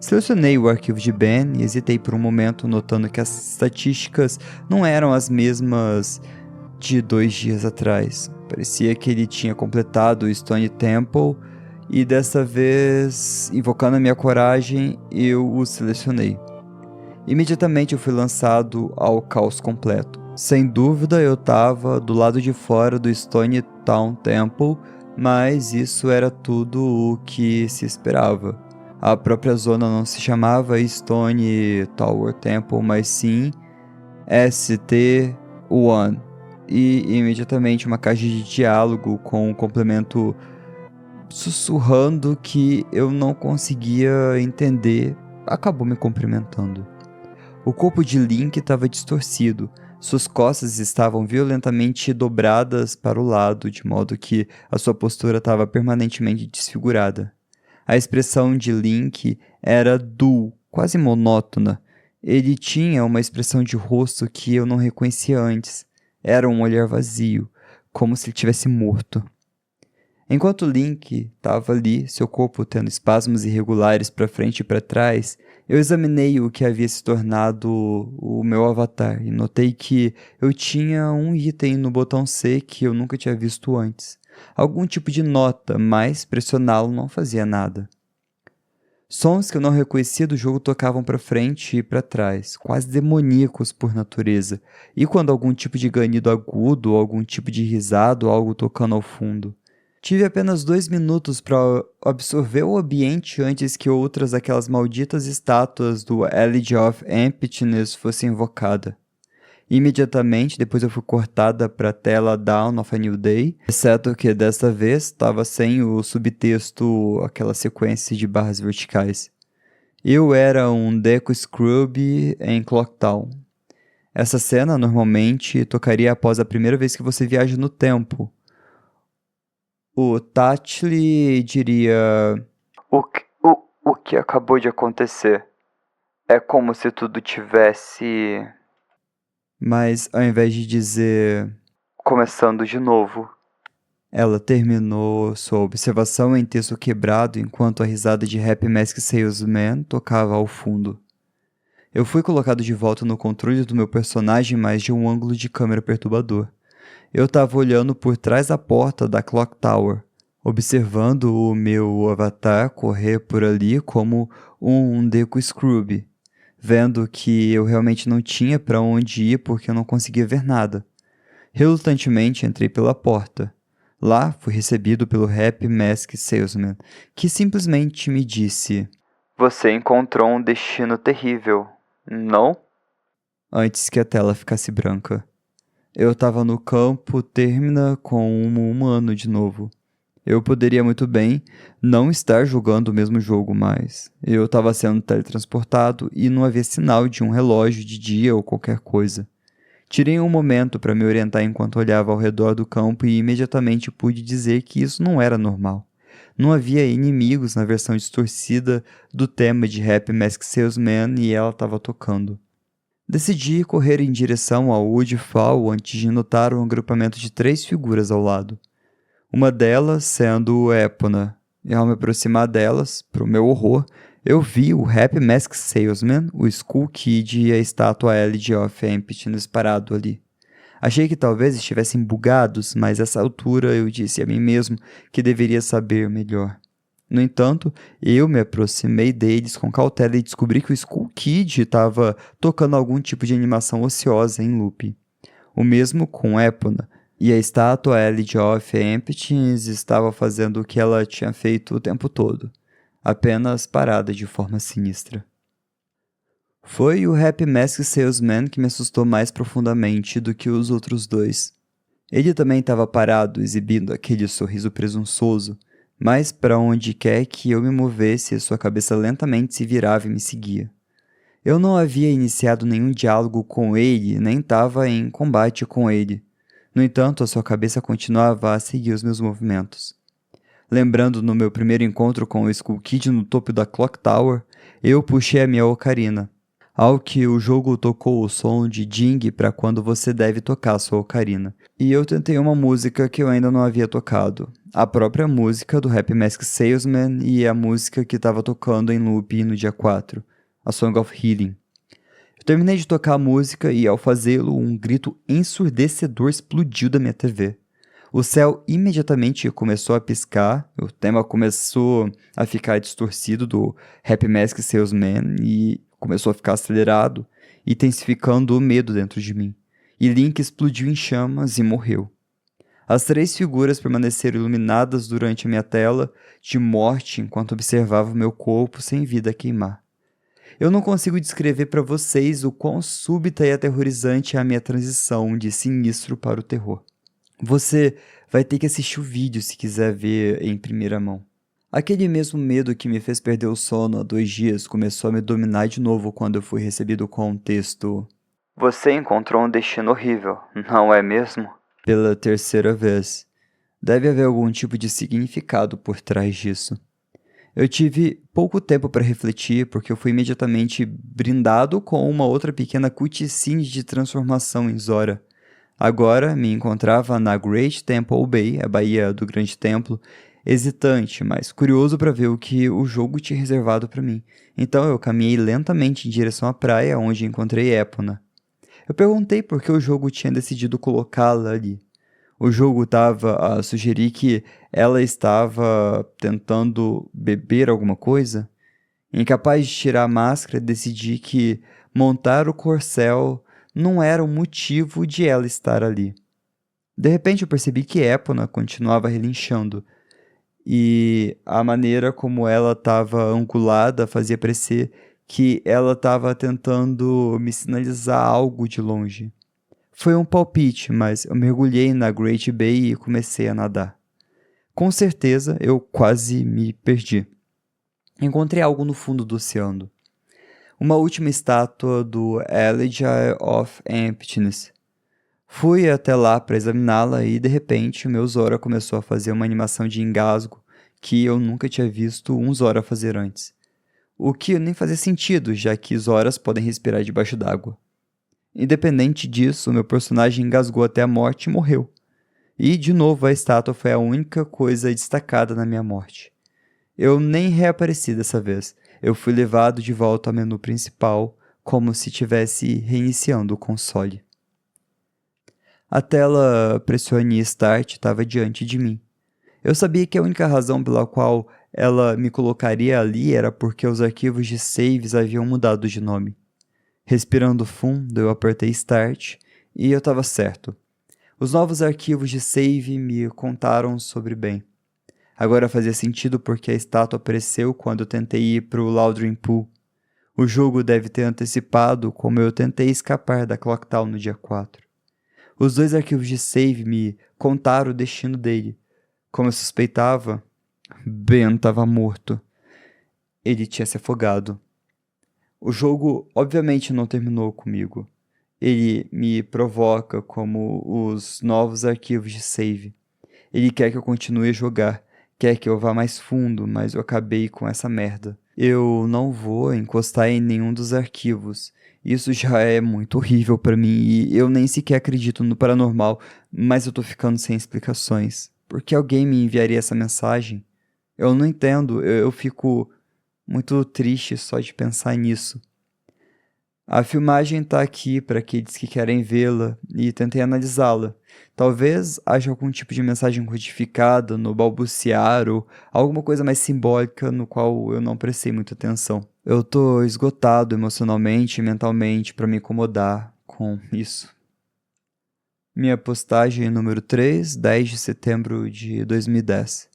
Selecionei o arquivo de Ben e hesitei por um momento, notando que as estatísticas não eram as mesmas de 2 dias atrás. Parecia que ele tinha completado o Stone Temple e dessa vez, invocando a minha coragem, eu o selecionei. Imediatamente eu fui lançado ao caos completo. Sem dúvida eu estava do lado de fora do Stone Town Temple, mas isso era tudo o que se esperava. A própria zona não se chamava Stone Tower Temple, mas sim ST-1. E imediatamente uma caixa de diálogo com um complemento sussurrando que eu não conseguia entender acabou me cumprimentando. O corpo de Link estava distorcido, suas costas estavam violentamente dobradas para o lado, de modo que a sua postura estava permanentemente desfigurada. A expressão de Link era dull, quase monótona. Ele tinha uma expressão de rosto que eu não reconhecia antes. Era um olhar vazio, como se ele tivesse morto. Enquanto Link estava ali, seu corpo tendo espasmos irregulares para frente e para trás, eu examinei o que havia se tornado o meu avatar e notei que eu tinha um item no botão C que eu nunca tinha visto antes. Algum tipo de nota, mas pressioná-lo não fazia nada. Sons que eu não reconhecia do jogo tocavam pra frente e pra trás, quase demoníacos por natureza, e quando algum tipo de ganido agudo, ou algum tipo de risado, ou algo tocando ao fundo. Tive apenas 2 minutos para absorver o ambiente antes que outras daquelas malditas estátuas do Elegy of Emptiness fossem invocada. Imediatamente depois eu fui cortada para a tela Dawn of a New Day, exceto que desta vez estava sem o subtexto, aquela sequência de barras verticais. Eu era um Deku Scrub em Clocktown. Essa cena normalmente tocaria após a primeira vez que você viaja no tempo. O Tatli diria: o que acabou de acontecer? É como se tudo tivesse. Mas ao invés de dizer começando de novo, ela terminou sua observação em texto quebrado enquanto a risada de Happy Mask Salesman tocava ao fundo. Eu fui colocado de volta no controle do meu personagem, mas de um ângulo de câmera perturbador. Eu estava olhando por trás da porta da Clock Tower, observando o meu avatar correr por ali como um Deku Scrub, vendo que eu realmente não tinha para onde ir porque eu não conseguia ver nada. Relutantemente entrei pela porta. Lá fui recebido pelo Happy Mask Salesman, que simplesmente me disse: Você encontrou um destino terrível, não? Antes que a tela ficasse branca. Eu estava no campo Termina com um humano de novo. Eu poderia muito bem não estar jogando o mesmo jogo mais. Eu estava sendo teletransportado e não havia sinal de um relógio de dia ou qualquer coisa. Tirei um momento para me orientar enquanto olhava ao redor do campo e imediatamente pude dizer que isso não era normal. Não havia inimigos na versão distorcida do tema de Happy Mask Salesman e ela estava tocando. Decidi correr em direção ao Woodfall antes de notar um agrupamento de 3 figuras ao lado. Uma delas sendo Epona, e ao me aproximar delas, para o meu horror, eu vi o Happy Mask Salesman, o Skull Kid e a estátua Elegy of Emptiness parado ali. Achei que talvez estivessem bugados, mas a essa altura eu disse a mim mesmo que deveria saber melhor. No entanto, eu me aproximei deles com cautela e descobri que o Skull Kid estava tocando algum tipo de animação ociosa em loop. O mesmo com Epona, e a estátua Elegy of Emptiness estava fazendo o que ela tinha feito o tempo todo, apenas parada de forma sinistra. Foi o Happy Mask Salesman que me assustou mais profundamente do que os outros dois. Ele também estava parado, exibindo aquele sorriso presunçoso, mas para onde quer que eu me movesse, sua cabeça lentamente se virava e me seguia. Eu não havia iniciado nenhum diálogo com ele, nem estava em combate com ele. No entanto, a sua cabeça continuava a seguir os meus movimentos. Lembrando no meu primeiro encontro com o Skull Kid no topo da Clock Tower, eu puxei a minha ocarina. Ao que o jogo tocou o som de ding para quando você deve tocar sua ocarina. E eu tentei uma música que eu ainda não havia tocado. A própria música do Happy Mask Salesman e a música que estava tocando em loop no dia 4, a Song of Healing. Eu terminei de tocar a música e, ao fazê-lo, um grito ensurdecedor explodiu da minha TV. O céu imediatamente começou a piscar, o tema começou a ficar distorcido do Happy Mask Salesman e começou a ficar acelerado, intensificando o medo dentro de mim. E Link explodiu em chamas e morreu. As 3 figuras permaneceram iluminadas durante a minha tela de morte enquanto observava meu corpo sem vida queimar. Eu não consigo descrever para vocês o quão súbita e aterrorizante é a minha transição de sinistro para o terror. Você vai ter que assistir o vídeo se quiser ver em primeira mão. Aquele mesmo medo que me fez perder o sono há 2 dias começou a me dominar de novo quando eu fui recebido com um texto: Você encontrou um destino horrível, não é mesmo? Pela 3ª vez. Deve haver algum tipo de significado por trás disso. Eu tive pouco tempo para refletir porque eu fui imediatamente brindado com uma outra pequena cutscene de transformação em Zora. Agora me encontrava na Great Temple Bay, a Baía do Grande Templo, hesitante, mas curioso para ver o que o jogo tinha reservado para mim. Então eu caminhei lentamente em direção à praia, onde encontrei Epona. Eu perguntei por que o jogo tinha decidido colocá-la ali. O jogo estava a sugerir que ela estava tentando beber alguma coisa? Incapaz de tirar a máscara, decidi que montar o corcel não era o motivo de ela estar ali. De repente eu percebi que Epona continuava relinchando, e a maneira como ela estava angulada fazia parecer que ela estava tentando me sinalizar algo de longe. Foi um palpite, mas eu mergulhei na Great Bay e comecei a nadar. Com certeza, eu quase me perdi. Encontrei algo no fundo do oceano. Uma última estátua do Elegy of Emptiness. Fui até lá para examiná-la e, de repente, o meu Zora começou a fazer uma animação de engasgo que eu nunca tinha visto um Zora fazer antes. O que nem fazia sentido, já que Zoras podem respirar debaixo d'água. Independente disso, meu personagem engasgou até a morte e morreu. E, de novo, a estátua foi a única coisa destacada na minha morte. Eu nem reapareci dessa vez. Eu fui levado de volta ao menu principal, como se estivesse reiniciando o console. A tela Pressione Start estava diante de mim. Eu sabia que a única razão pela qual ela me colocaria ali era porque os arquivos de saves haviam mudado de nome. Respirando fundo, eu apertei Start e eu estava certo. Os novos arquivos de save me contaram sobre Ben. Agora fazia sentido porque a estátua apareceu quando eu tentei ir para o Laundry Pool. O jogo deve ter antecipado como eu tentei escapar da Clock Town no dia 4. Os 2 arquivos de save me contaram o destino dele. Como eu suspeitava, Ben estava morto. Ele tinha se afogado. O jogo obviamente não terminou comigo. Ele me provoca como os novos arquivos de save. Ele quer que eu continue a jogar, quer que eu vá mais fundo, mas eu acabei com essa merda. Eu não vou encostar em nenhum dos arquivos. Isso já é muito horrível pra mim e eu nem sequer acredito no paranormal, mas eu tô ficando sem explicações. Por que alguém me enviaria essa mensagem? Eu não entendo, eu fico muito triste só de pensar nisso. A filmagem tá aqui para aqueles que querem vê-la e tentei analisá-la. Talvez haja algum tipo de mensagem codificada no balbuciar ou alguma coisa mais simbólica no qual eu não prestei muita atenção. Eu tô esgotado emocionalmente e mentalmente para me incomodar com isso. Minha postagem número 3, 10 de setembro de 2010.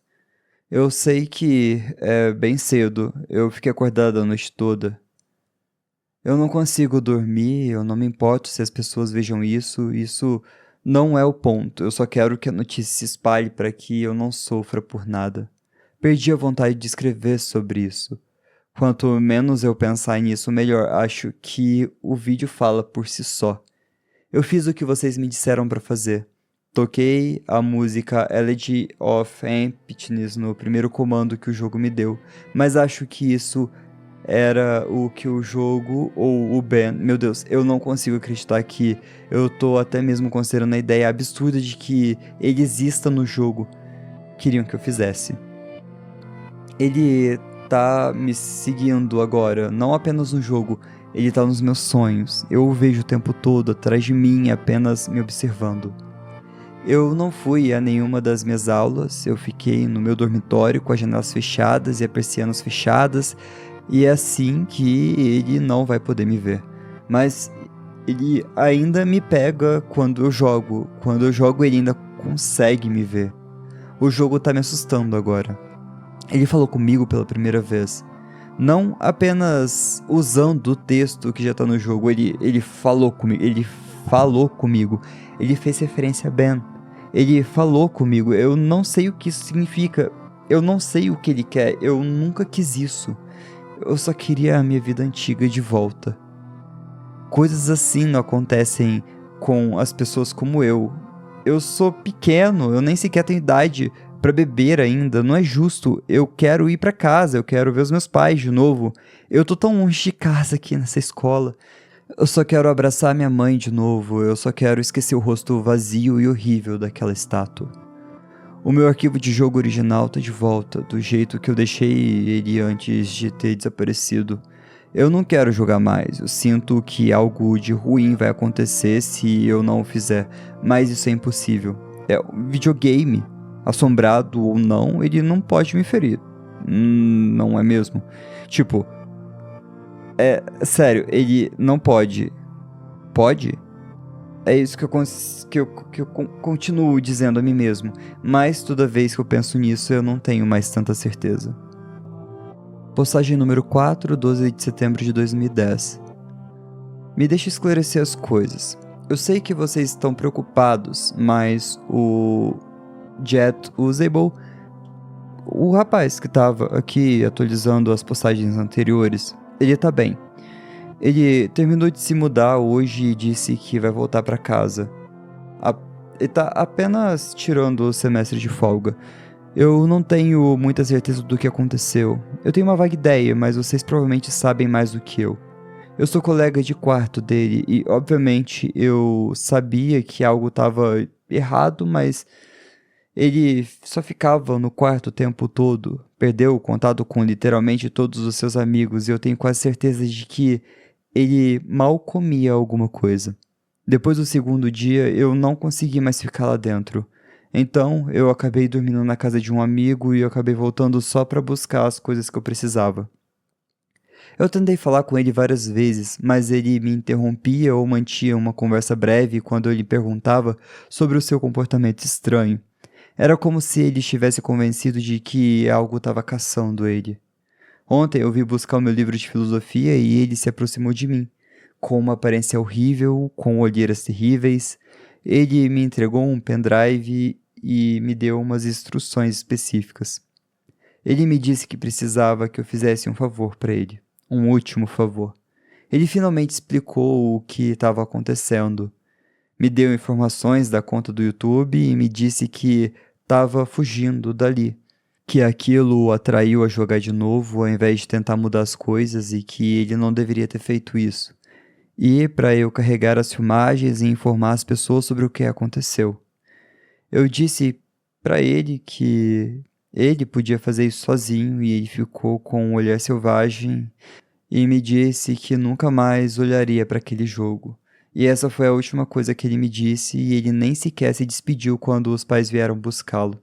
Eu sei que é bem cedo, eu fiquei acordado a noite toda. Eu não consigo dormir, eu não me importo se as pessoas vejam isso não é o ponto. Eu só quero que a notícia se espalhe para que eu não sofra por nada. Perdi a vontade de escrever sobre isso. Quanto menos eu pensar nisso, melhor. Acho que o vídeo fala por si só. Eu fiz o que vocês me disseram para fazer. Toquei a música Elegy of Emptiness no primeiro comando que o jogo me deu, mas acho que isso era o que o jogo ou o Ben... Meu Deus, eu não consigo acreditar que eu tô até mesmo considerando a ideia absurda de que ele exista no jogo. Queriam que eu fizesse. Ele tá me seguindo agora, não apenas no jogo, ele tá nos meus sonhos. Eu o vejo o tempo todo atrás de mim, apenas me observando. Eu não fui a nenhuma das minhas aulas, eu fiquei no meu dormitório com as janelas fechadas e as persianas fechadas, e é assim que ele não vai poder me ver. Mas ele ainda me pega quando eu jogo. Quando eu jogo, ele ainda consegue me ver. O jogo tá me assustando agora. Ele falou comigo pela primeira vez. Não apenas usando o texto que já tá no jogo, ele falou comigo. Ele fez referência a Ben. Ele falou comigo. Eu não sei o que isso significa. Eu não sei o que ele quer. Eu nunca quis isso. Eu só queria a minha vida antiga de volta. Coisas assim não acontecem com as pessoas como eu. Eu sou pequeno, eu nem sequer tenho idade pra beber ainda, não é justo. Eu quero ir pra casa, eu quero ver os meus pais de novo. Eu tô tão longe de casa aqui nessa escola. Eu só quero abraçar minha mãe de novo, eu só quero esquecer o rosto vazio e horrível daquela estátua. O meu arquivo de jogo original tá de volta, do jeito que eu deixei ele antes de ter desaparecido. Eu não quero jogar mais, eu sinto que algo de ruim vai acontecer se eu não o fizer, mas isso é impossível. É um videogame, assombrado ou não, ele não pode me ferir. Não é mesmo? Tipo, Sério, ele não pode. Pode? É isso que eu continuo dizendo a mim mesmo. Mas toda vez que eu penso nisso, eu não tenho mais tanta certeza. Postagem número 4, 12 de setembro de 2010. Me deixa esclarecer as coisas. Eu sei que vocês estão preocupados, mas o Jet Usable, o rapaz que estava aqui atualizando as postagens anteriores, ele tá bem. Ele terminou de se mudar hoje e disse que vai voltar para casa. Ele tá apenas tirando o semestre de folga. Eu não tenho muita certeza do que aconteceu. Eu tenho uma vaga ideia, mas vocês provavelmente sabem mais do que eu. Eu sou colega de quarto dele e, obviamente, eu sabia que algo estava errado, mas ele só ficava no quarto o tempo todo. Perdeu o contato com literalmente todos os seus amigos e eu tenho quase certeza de que ele mal comia alguma coisa. Depois do segundo dia, eu não consegui mais ficar lá dentro. Então, eu acabei dormindo na casa de um amigo e eu acabei voltando só para buscar as coisas que eu precisava. Eu tentei falar com ele várias vezes, mas ele me interrompia ou mantinha uma conversa breve quando eu lhe perguntava sobre o seu comportamento estranho. Era como se ele estivesse convencido de que algo estava caçando ele. Ontem eu vi buscar o meu livro de filosofia e ele se aproximou de mim. Com uma aparência horrível, com olheiras terríveis, ele me entregou um pendrive e me deu umas instruções específicas. Ele me disse que precisava que eu fizesse um favor para ele. Um último favor. Ele finalmente explicou o que estava acontecendo. Me deu informações da conta do YouTube e me disse que estava fugindo dali. Que aquilo o atraiu a jogar de novo ao invés de tentar mudar as coisas e que ele não deveria ter feito isso. E para eu carregar as filmagens e informar as pessoas sobre o que aconteceu. Eu disse para ele que ele podia fazer isso sozinho e ele ficou com um olhar selvagem e me disse que nunca mais olharia para aquele jogo. E essa foi a última coisa que ele me disse e ele nem sequer se despediu quando os pais vieram buscá-lo.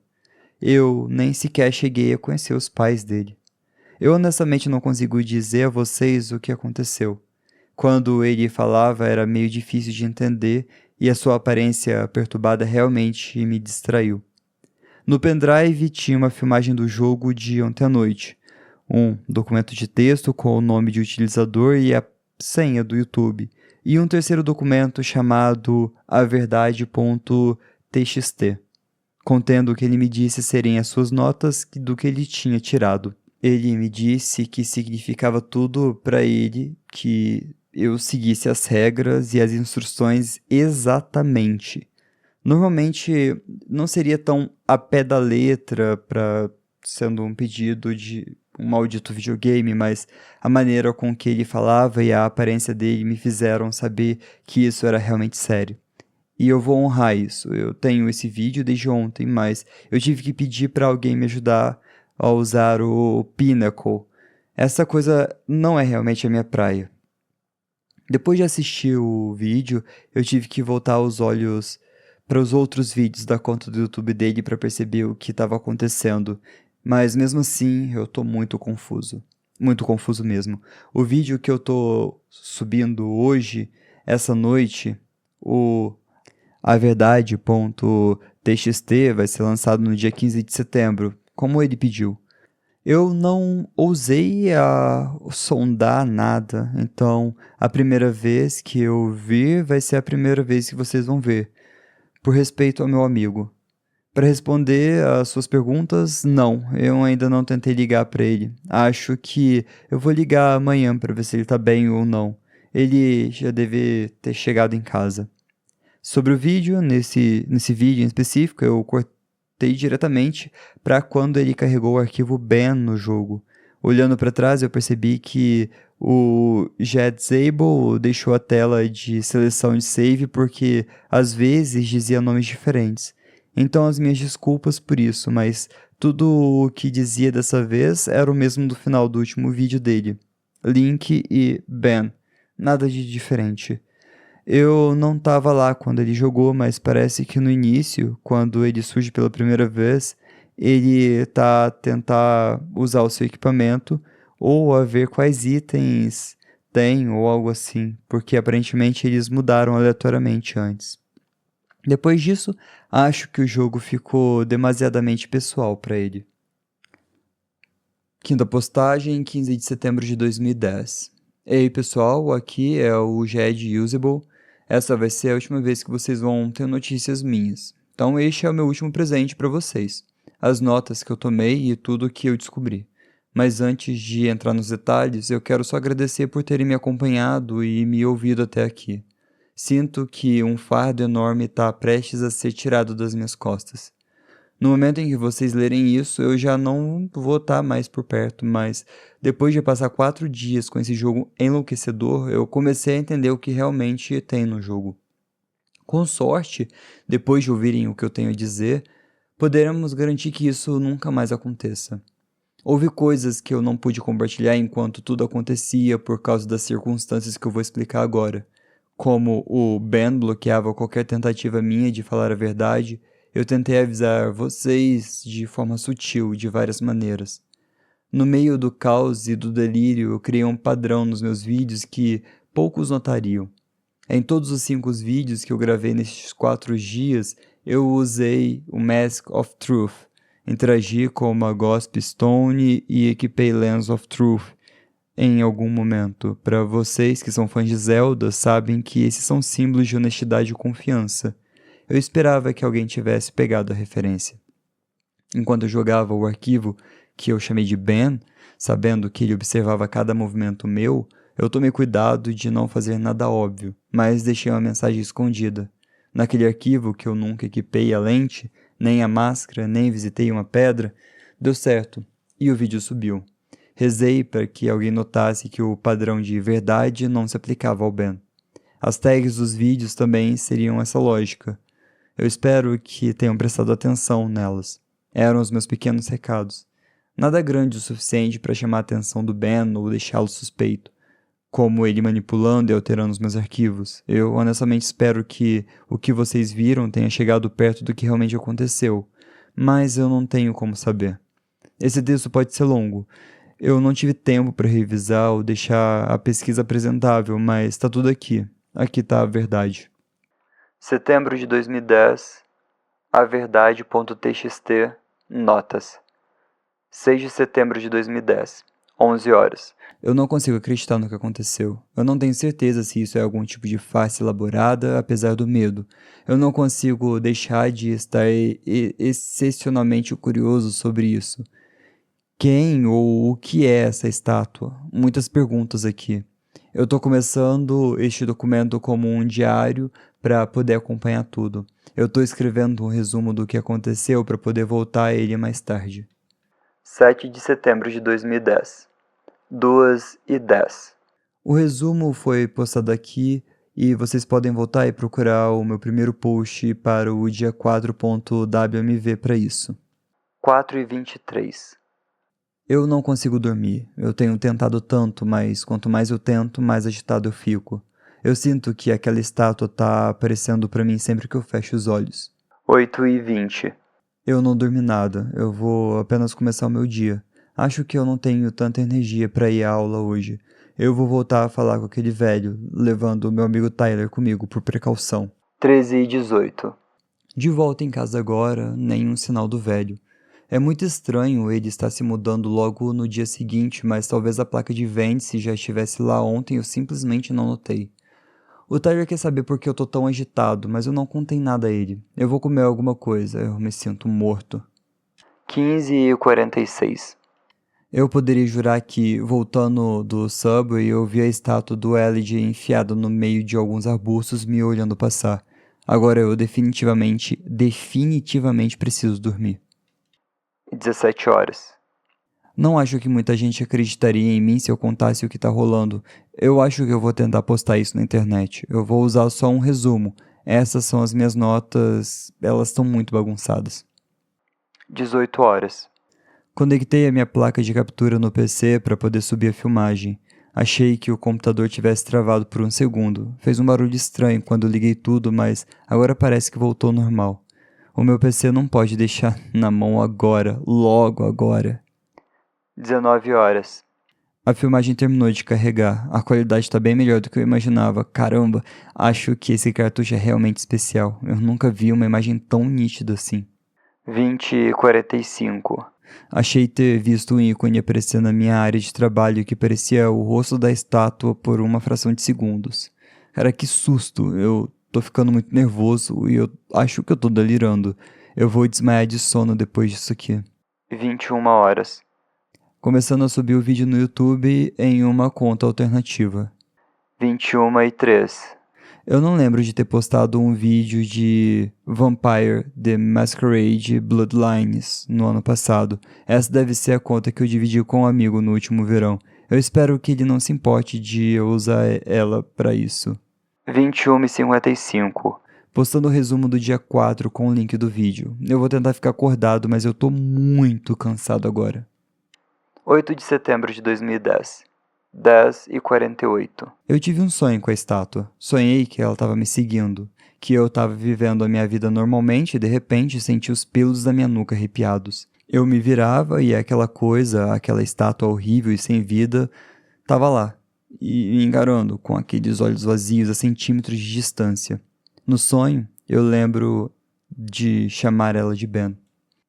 Eu nem sequer cheguei a conhecer os pais dele. Eu honestamente não consigo dizer a vocês o que aconteceu. Quando ele falava era meio difícil de entender e a sua aparência perturbada realmente me distraiu. No pendrive tinha uma filmagem do jogo de ontem à noite, um documento de texto com o nome de utilizador e a senha do YouTube, e um terceiro documento chamado averdade.txt, contendo o que ele me disse serem as suas notas do que ele tinha tirado. Ele me disse que significava tudo para ele que eu seguisse as regras e as instruções exatamente. Normalmente não seria tão a pé da letra para sendo um pedido de um maldito videogame, mas a maneira com que ele falava e a aparência dele me fizeram saber que isso era realmente sério. E eu vou honrar isso. Eu tenho esse vídeo desde ontem, mas eu tive que pedir para alguém me ajudar a usar o Pinnacle. Essa coisa não é realmente a minha praia. Depois de assistir o vídeo, eu tive que voltar os olhos para os outros vídeos da conta do YouTube dele para perceber o que estava acontecendo. Mas mesmo assim, eu tô muito confuso. Muito confuso mesmo. O vídeo que eu tô subindo hoje, essa noite, o averdade.txt vai ser lançado no dia 15 de setembro, como ele pediu. Eu não ousei a sondar nada, então a primeira vez que eu vir vai ser a primeira vez que vocês vão ver, por respeito ao meu amigo. Para responder às suas perguntas, não, eu ainda não tentei ligar para ele. Acho que eu vou ligar amanhã para ver se ele tá bem ou não. Ele já deve ter chegado em casa. Sobre o vídeo, nesse vídeo em específico, eu cortei diretamente para quando ele carregou o arquivo ban no jogo. Olhando para trás, eu percebi que o Jetsable deixou a tela de seleção de save porque às vezes dizia nomes diferentes. Então as minhas desculpas por isso, mas tudo o que dizia dessa vez era o mesmo do final do último vídeo dele. Link e ban. Nada de diferente. Eu não estava lá quando ele jogou, mas parece que no início, quando ele surge pela primeira vez, ele tá a tentar usar o seu equipamento ou a ver quais itens tem ou algo assim, porque aparentemente eles mudaram aleatoriamente antes. Depois disso, acho que o jogo ficou demasiadamente pessoal para ele. Quinta postagem, 15 de setembro de 2010. Ei pessoal, aqui é o Jed Usable. Essa vai ser a última vez que vocês vão ter notícias minhas. Então este é o meu último presente para vocês. As notas que eu tomei e tudo que eu descobri. Mas antes de entrar nos detalhes, eu quero só agradecer por terem me acompanhado e me ouvido até aqui. Sinto que um fardo enorme está prestes a ser tirado das minhas costas. No momento em que vocês lerem isso, eu já não vou estar mais por perto, mas depois de passar 4 dias com esse jogo enlouquecedor, eu comecei a entender o que realmente tem no jogo. Com sorte, depois de ouvirem o que eu tenho a dizer, poderemos garantir que isso nunca mais aconteça. Houve coisas que eu não pude compartilhar enquanto tudo acontecia por causa das circunstâncias que eu vou explicar agora. Como o Ben bloqueava qualquer tentativa minha de falar a verdade, eu tentei avisar vocês de forma sutil, de várias maneiras. No meio do caos e do delírio, eu criei um padrão nos meus vídeos que poucos notariam. Em todos os 5 vídeos que eu gravei nestes 4 dias, eu usei o Mask of Truth, interagi com uma Ghost Stone e equipei Lens of Truth em algum momento. Para vocês que são fãs de Zelda, sabem que esses são símbolos de honestidade e confiança. Eu esperava que alguém tivesse pegado a referência. Enquanto eu jogava o arquivo que eu chamei de Ben, sabendo que ele observava cada movimento meu, eu tomei cuidado de não fazer nada óbvio, mas deixei uma mensagem escondida. Naquele arquivo que eu nunca equipei a lente, nem a máscara, nem visitei uma pedra, deu certo, e o vídeo subiu. Rezei para que alguém notasse que o padrão de verdade não se aplicava ao Ben. As tags dos vídeos também seriam essa lógica. Eu espero que tenham prestado atenção nelas. Eram os meus pequenos recados. Nada grande o suficiente para chamar a atenção do Ben ou deixá-lo suspeito, como ele manipulando e alterando os meus arquivos. Eu honestamente espero que o que vocês viram tenha chegado perto do que realmente aconteceu, mas eu não tenho como saber. Esse texto pode ser longo. Eu não tive tempo para revisar ou deixar a pesquisa apresentável, mas está tudo aqui. Aqui está a verdade. Setembro de 2010, averdade.txt, notas. 6 de setembro de 2010, 11 horas. Eu não consigo acreditar no que aconteceu. Eu não tenho certeza se isso é algum tipo de farsa elaborada, apesar do medo. Eu não consigo deixar de estar excepcionalmente curioso sobre isso. Quem ou o que é essa estátua? Muitas perguntas aqui. Eu estou começando este documento como um diário para poder acompanhar tudo. Eu estou escrevendo um resumo do que aconteceu para poder voltar a ele mais tarde. 7 de setembro de 2010, 2h10. O resumo foi postado aqui e vocês podem voltar e procurar o meu primeiro post para o dia 4.wmv para isso. 4h23. Eu não consigo dormir. Eu tenho tentado tanto, mas quanto mais eu tento, mais agitado eu fico. Eu sinto que aquela estátua tá aparecendo pra mim sempre que eu fecho os olhos. 8h20. Eu não dormi nada. Eu vou apenas começar o meu dia. Acho que eu não tenho tanta energia pra ir à aula hoje. Eu vou voltar a falar com aquele velho, levando o meu amigo Tyler comigo por precaução. 13h18. De volta em casa agora, nenhum sinal do velho. É muito estranho ele estar se mudando logo no dia seguinte, mas talvez a placa de vende-se já estivesse lá ontem e eu simplesmente não notei. O Tyler quer saber por que eu tô tão agitado, mas eu não contei nada a ele. Eu vou comer alguma coisa, eu me sinto morto. 15h46. Eu poderia jurar que, voltando do subway, eu vi a estátua do Elid enfiada no meio de alguns arbustos me olhando passar. Agora eu definitivamente preciso dormir. 17 horas. Não acho que muita gente acreditaria em mim se eu contasse o que tá rolando. Eu acho que eu vou tentar postar isso na internet. Eu vou usar só um resumo. Essas são as minhas notas, elas estão muito bagunçadas. 18 horas. Conectei a minha placa de captura no PC para poder subir a filmagem. Achei que o computador tivesse travado por um segundo. Fez um barulho estranho quando liguei tudo, mas agora parece que voltou ao normal. O meu PC não pode deixar na mão agora, logo agora. 19 horas. A filmagem terminou de carregar. A qualidade tá bem melhor do que eu imaginava. Caramba, acho que esse cartucho é realmente especial. Eu nunca vi uma imagem tão nítida assim. 20:45. Achei ter visto um ícone aparecer na minha área de trabalho que parecia o rosto da estátua por uma fração de segundos. Cara, que susto! Eu tô ficando muito nervoso e eu acho que eu tô delirando. Eu vou desmaiar de sono depois disso aqui. 21 horas. Começando a subir o vídeo no YouTube em uma conta alternativa. 21:03. Eu não lembro de ter postado um vídeo de Vampire The Masquerade Bloodlines no ano passado. Essa deve ser a conta que eu dividi com um amigo no último verão. Eu espero que ele não se importe de eu usar ela pra isso. 21:55. Postando o resumo do dia 4 com o link do vídeo. Eu vou tentar ficar acordado, mas eu tô muito cansado agora. 8 de setembro de 2010. 10:48. Eu tive um sonho com a estátua. Sonhei que ela estava me seguindo, que eu estava vivendo a minha vida normalmente e de repente senti os pelos da minha nuca arrepiados. Eu me virava e aquela coisa, aquela estátua horrível e sem vida, estava lá, e me encarando, com aqueles olhos vazios a centímetros de distância. No sonho, eu lembro de chamar ela de Ben.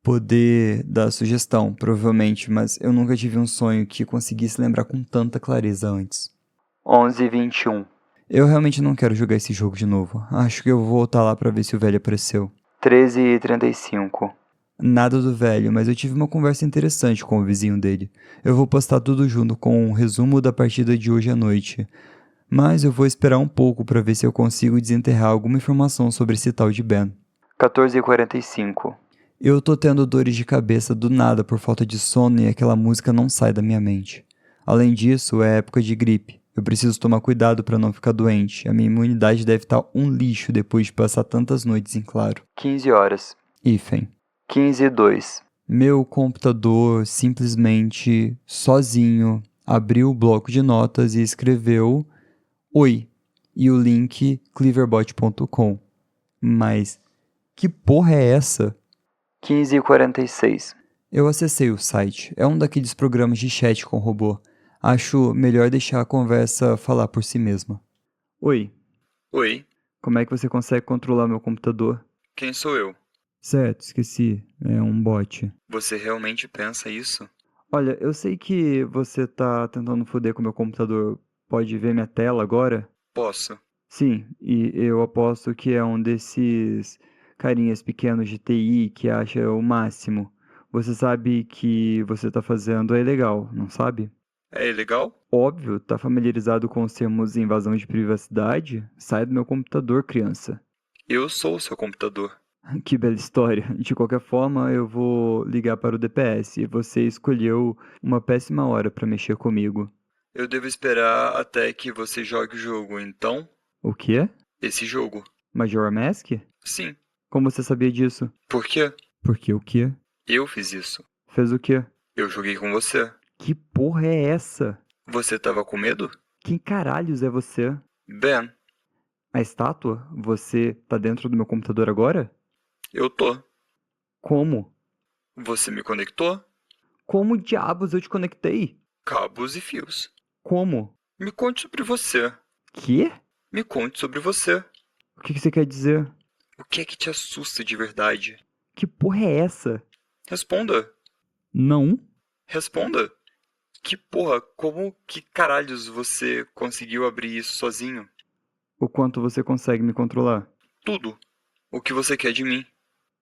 Poder dar sugestão, provavelmente, mas eu nunca tive um sonho que conseguisse lembrar com tanta clareza antes. 11:21. Eu realmente não quero jogar esse jogo de novo. Acho que eu vou voltar lá pra ver se o velho apareceu. 13:35. Nada do velho, mas eu tive uma conversa interessante com o vizinho dele. Eu vou postar tudo junto com um resumo da partida de hoje à noite. Mas eu vou esperar um pouco pra ver se eu consigo desenterrar alguma informação sobre esse tal de Ben. 14:45. Eu tô tendo dores de cabeça do nada por falta de sono e aquela música não sai da minha mente. Além disso, é época de gripe. Eu preciso tomar cuidado pra não ficar doente. A minha imunidade deve estar um lixo depois de passar tantas noites em claro. 15 horas. Hífen. 15:02. Meu computador simplesmente, sozinho, abriu o bloco de notas e escreveu Oi, e o link cleaverbot.com. Mas que porra é essa? 15:46. Eu acessei o site. É um daqueles programas de chat com robô. Acho melhor deixar a conversa falar por si mesma. Oi. Oi, Como é que você consegue controlar meu computador? quem sou eu? Certo, esqueci. É um bot. Você realmente pensa isso? Olha, eu sei que você tá tentando foder com meu computador. Pode ver minha tela agora? Posso. Sim, e eu aposto que é um desses carinhas pequenos de TI que acha o máximo. Você sabe que você tá fazendo é ilegal, não sabe? É ilegal? Óbvio, tá familiarizado com os termos invasão de privacidade? Sai do meu computador, criança. Eu sou o seu computador. Que bela história. De qualquer forma, eu vou ligar para o DPS e você escolheu uma péssima hora para mexer comigo. Eu devo esperar até que você jogue o jogo, então? O quê? Esse jogo. Major Mask? Sim. Como você sabia disso? Por quê? Porque o quê? Eu fiz isso. Fez o quê? Eu joguei com você. Que porra é essa? Você tava com medo? Quem caralhos é você? Ben, A estátua? Você tá dentro do meu computador agora? eu tô. Como? Você me conectou? Como diabos eu te conectei? Cabos e fios. Como? Me conte sobre você. Quê? Me conte sobre você. O que você quer dizer? O que é que te assusta de verdade? Que porra é essa? Responda. Não? Responda. Que porra, como que caralhos você conseguiu abrir isso sozinho? O quanto você consegue me controlar? Tudo. O que você quer de mim?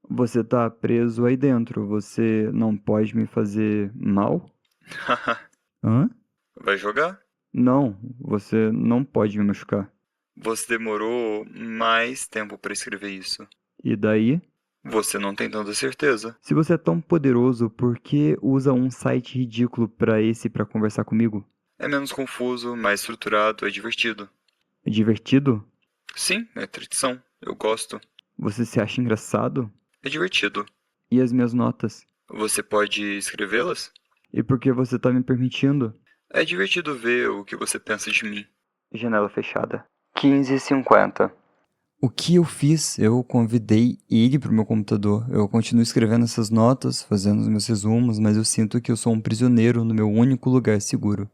Você tá preso aí dentro. Você não pode me fazer mal? Hã? Vai jogar? Não, você não pode me machucar. Você demorou mais tempo pra escrever isso. E daí? Você não tem tanta certeza. Se você é tão poderoso, por que usa um site ridículo pra conversar comigo? É menos confuso, mais estruturado, é divertido. É divertido? Sim, é tradição. Eu gosto. Você se acha engraçado? É divertido. E as minhas notas? Você pode escrevê-las? E por que você tá me permitindo? É divertido ver o que você pensa de mim. Janela fechada. 15:50. O que eu fiz? Eu convidei ele pro meu computador. Eu continuo escrevendo essas notas, fazendo os meus resumos, mas eu sinto que eu sou um prisioneiro no meu único lugar seguro.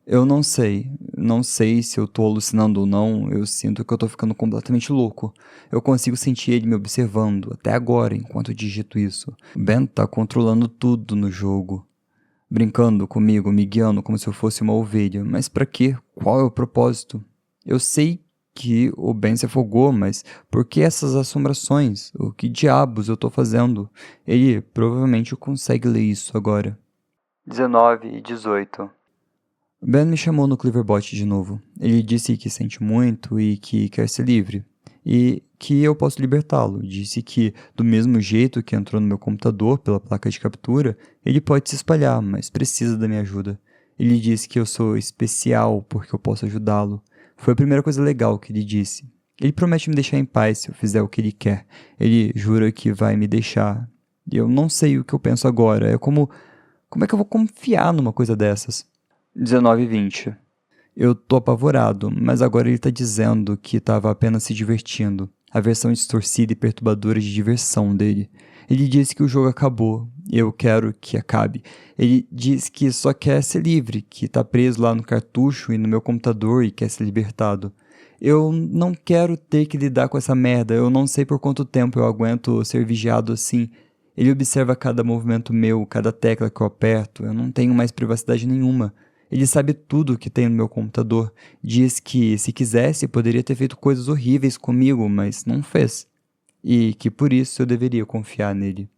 Eu não sei se eu tô alucinando ou não, eu sinto que eu tô ficando completamente louco. Eu consigo sentir ele me observando, até agora, enquanto eu digito isso. O Ben tá controlando tudo no jogo, brincando comigo, me guiando como se eu fosse uma ovelha. Mas pra quê? Qual é o propósito? Eu sei que o Ben se afogou, mas por que essas assombrações? O que diabos eu tô fazendo? Ele provavelmente consegue ler isso agora. 19 e 18. Ben me chamou no Cleverbot de novo. Ele disse que sente muito e que quer ser livre. E que eu posso libertá-lo. Disse que, do mesmo jeito que entrou no meu computador pela placa de captura, ele pode se espalhar, mas precisa da minha ajuda. Ele disse que eu sou especial porque eu posso ajudá-lo. Foi a primeira coisa legal que ele disse. Ele promete me deixar em paz se eu fizer o que ele quer. Ele jura que vai me deixar. E eu não sei o que eu penso agora. É como é que eu vou confiar numa coisa dessas? 19 e 20. Eu tô apavorado, mas agora ele tá dizendo que tava apenas se divertindo. A versão distorcida e perturbadora de diversão dele. Ele disse que o jogo acabou. Eu quero que acabe. Ele diz que só quer ser livre, que tá preso lá no cartucho e no meu computador e quer ser libertado. Eu não quero ter que lidar com essa merda. Eu não sei por quanto tempo eu aguento ser vigiado assim. Ele observa cada movimento meu, cada tecla que eu aperto. Eu não tenho mais privacidade nenhuma. Ele sabe tudo o que tem no meu computador. Diz que, se quisesse, poderia ter feito coisas horríveis comigo, mas não fez. E que por isso eu deveria confiar nele.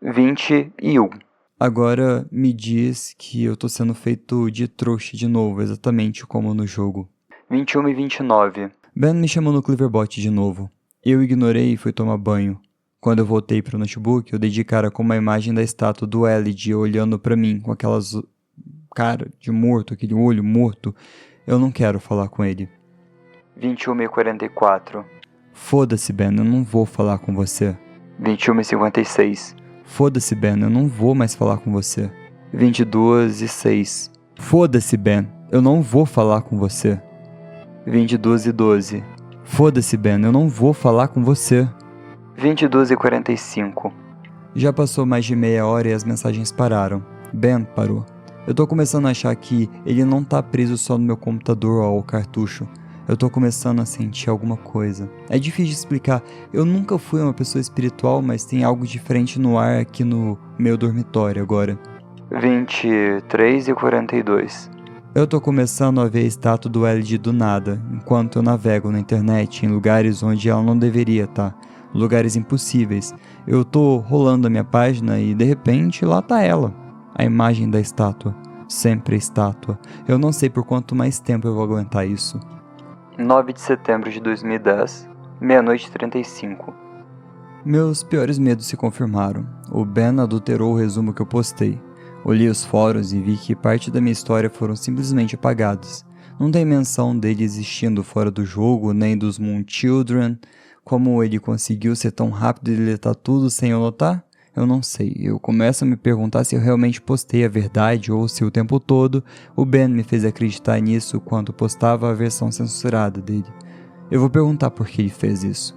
21. Agora me diz que eu tô sendo feito de trouxa de novo, exatamente como no jogo. 21 e 29. Ben me chamou no Cleverbot de novo. Eu ignorei e fui tomar banho. Quando eu voltei pro notebook, eu dei de cara com uma imagem da estátua do Elid olhando pra mim com aquelas cara de morto, aquele olho morto. Eu não quero falar com ele. 21 e 44. Foda-se, Ben, eu não vou falar com você. 21 e 56. Foda-se, Ben, eu não vou mais falar com você. 22 e 6. Foda-se, Ben, eu não vou falar com você. 22 e 12. Foda-se, Ben, eu não vou falar com você. 22 e 45. Já passou mais de meia hora e as mensagens pararam. Ben parou. Eu tô começando a achar que ele não tá preso só no meu computador ou ao cartucho. Eu tô começando a sentir alguma coisa. É difícil de explicar. Eu nunca fui uma pessoa espiritual, mas tem algo diferente no ar aqui no meu dormitório agora. 23 e 42. Eu tô começando a ver a estátua do Elid do nada, enquanto eu navego na internet em lugares onde ela não deveria estar. Lugares impossíveis. Eu tô rolando a minha página e de repente lá tá ela. A imagem da estátua. Sempre a estátua. Eu não sei por quanto mais tempo eu vou aguentar isso. 9 de setembro de 2010, meia-noite e 35. Meus piores medos se confirmaram. O Ben adulterou o resumo que eu postei. Olhei os fóruns e vi que parte da minha história foram simplesmente apagados. Não tem menção dele existindo fora do jogo, nem dos Moon Children. Como ele conseguiu ser tão rápido e deletar tudo sem eu notar? Eu não sei. Eu começo a me perguntar se eu realmente postei a verdade ou se o tempo todo o Ben me fez acreditar nisso quando postava a versão censurada dele. Eu vou perguntar por que ele fez isso.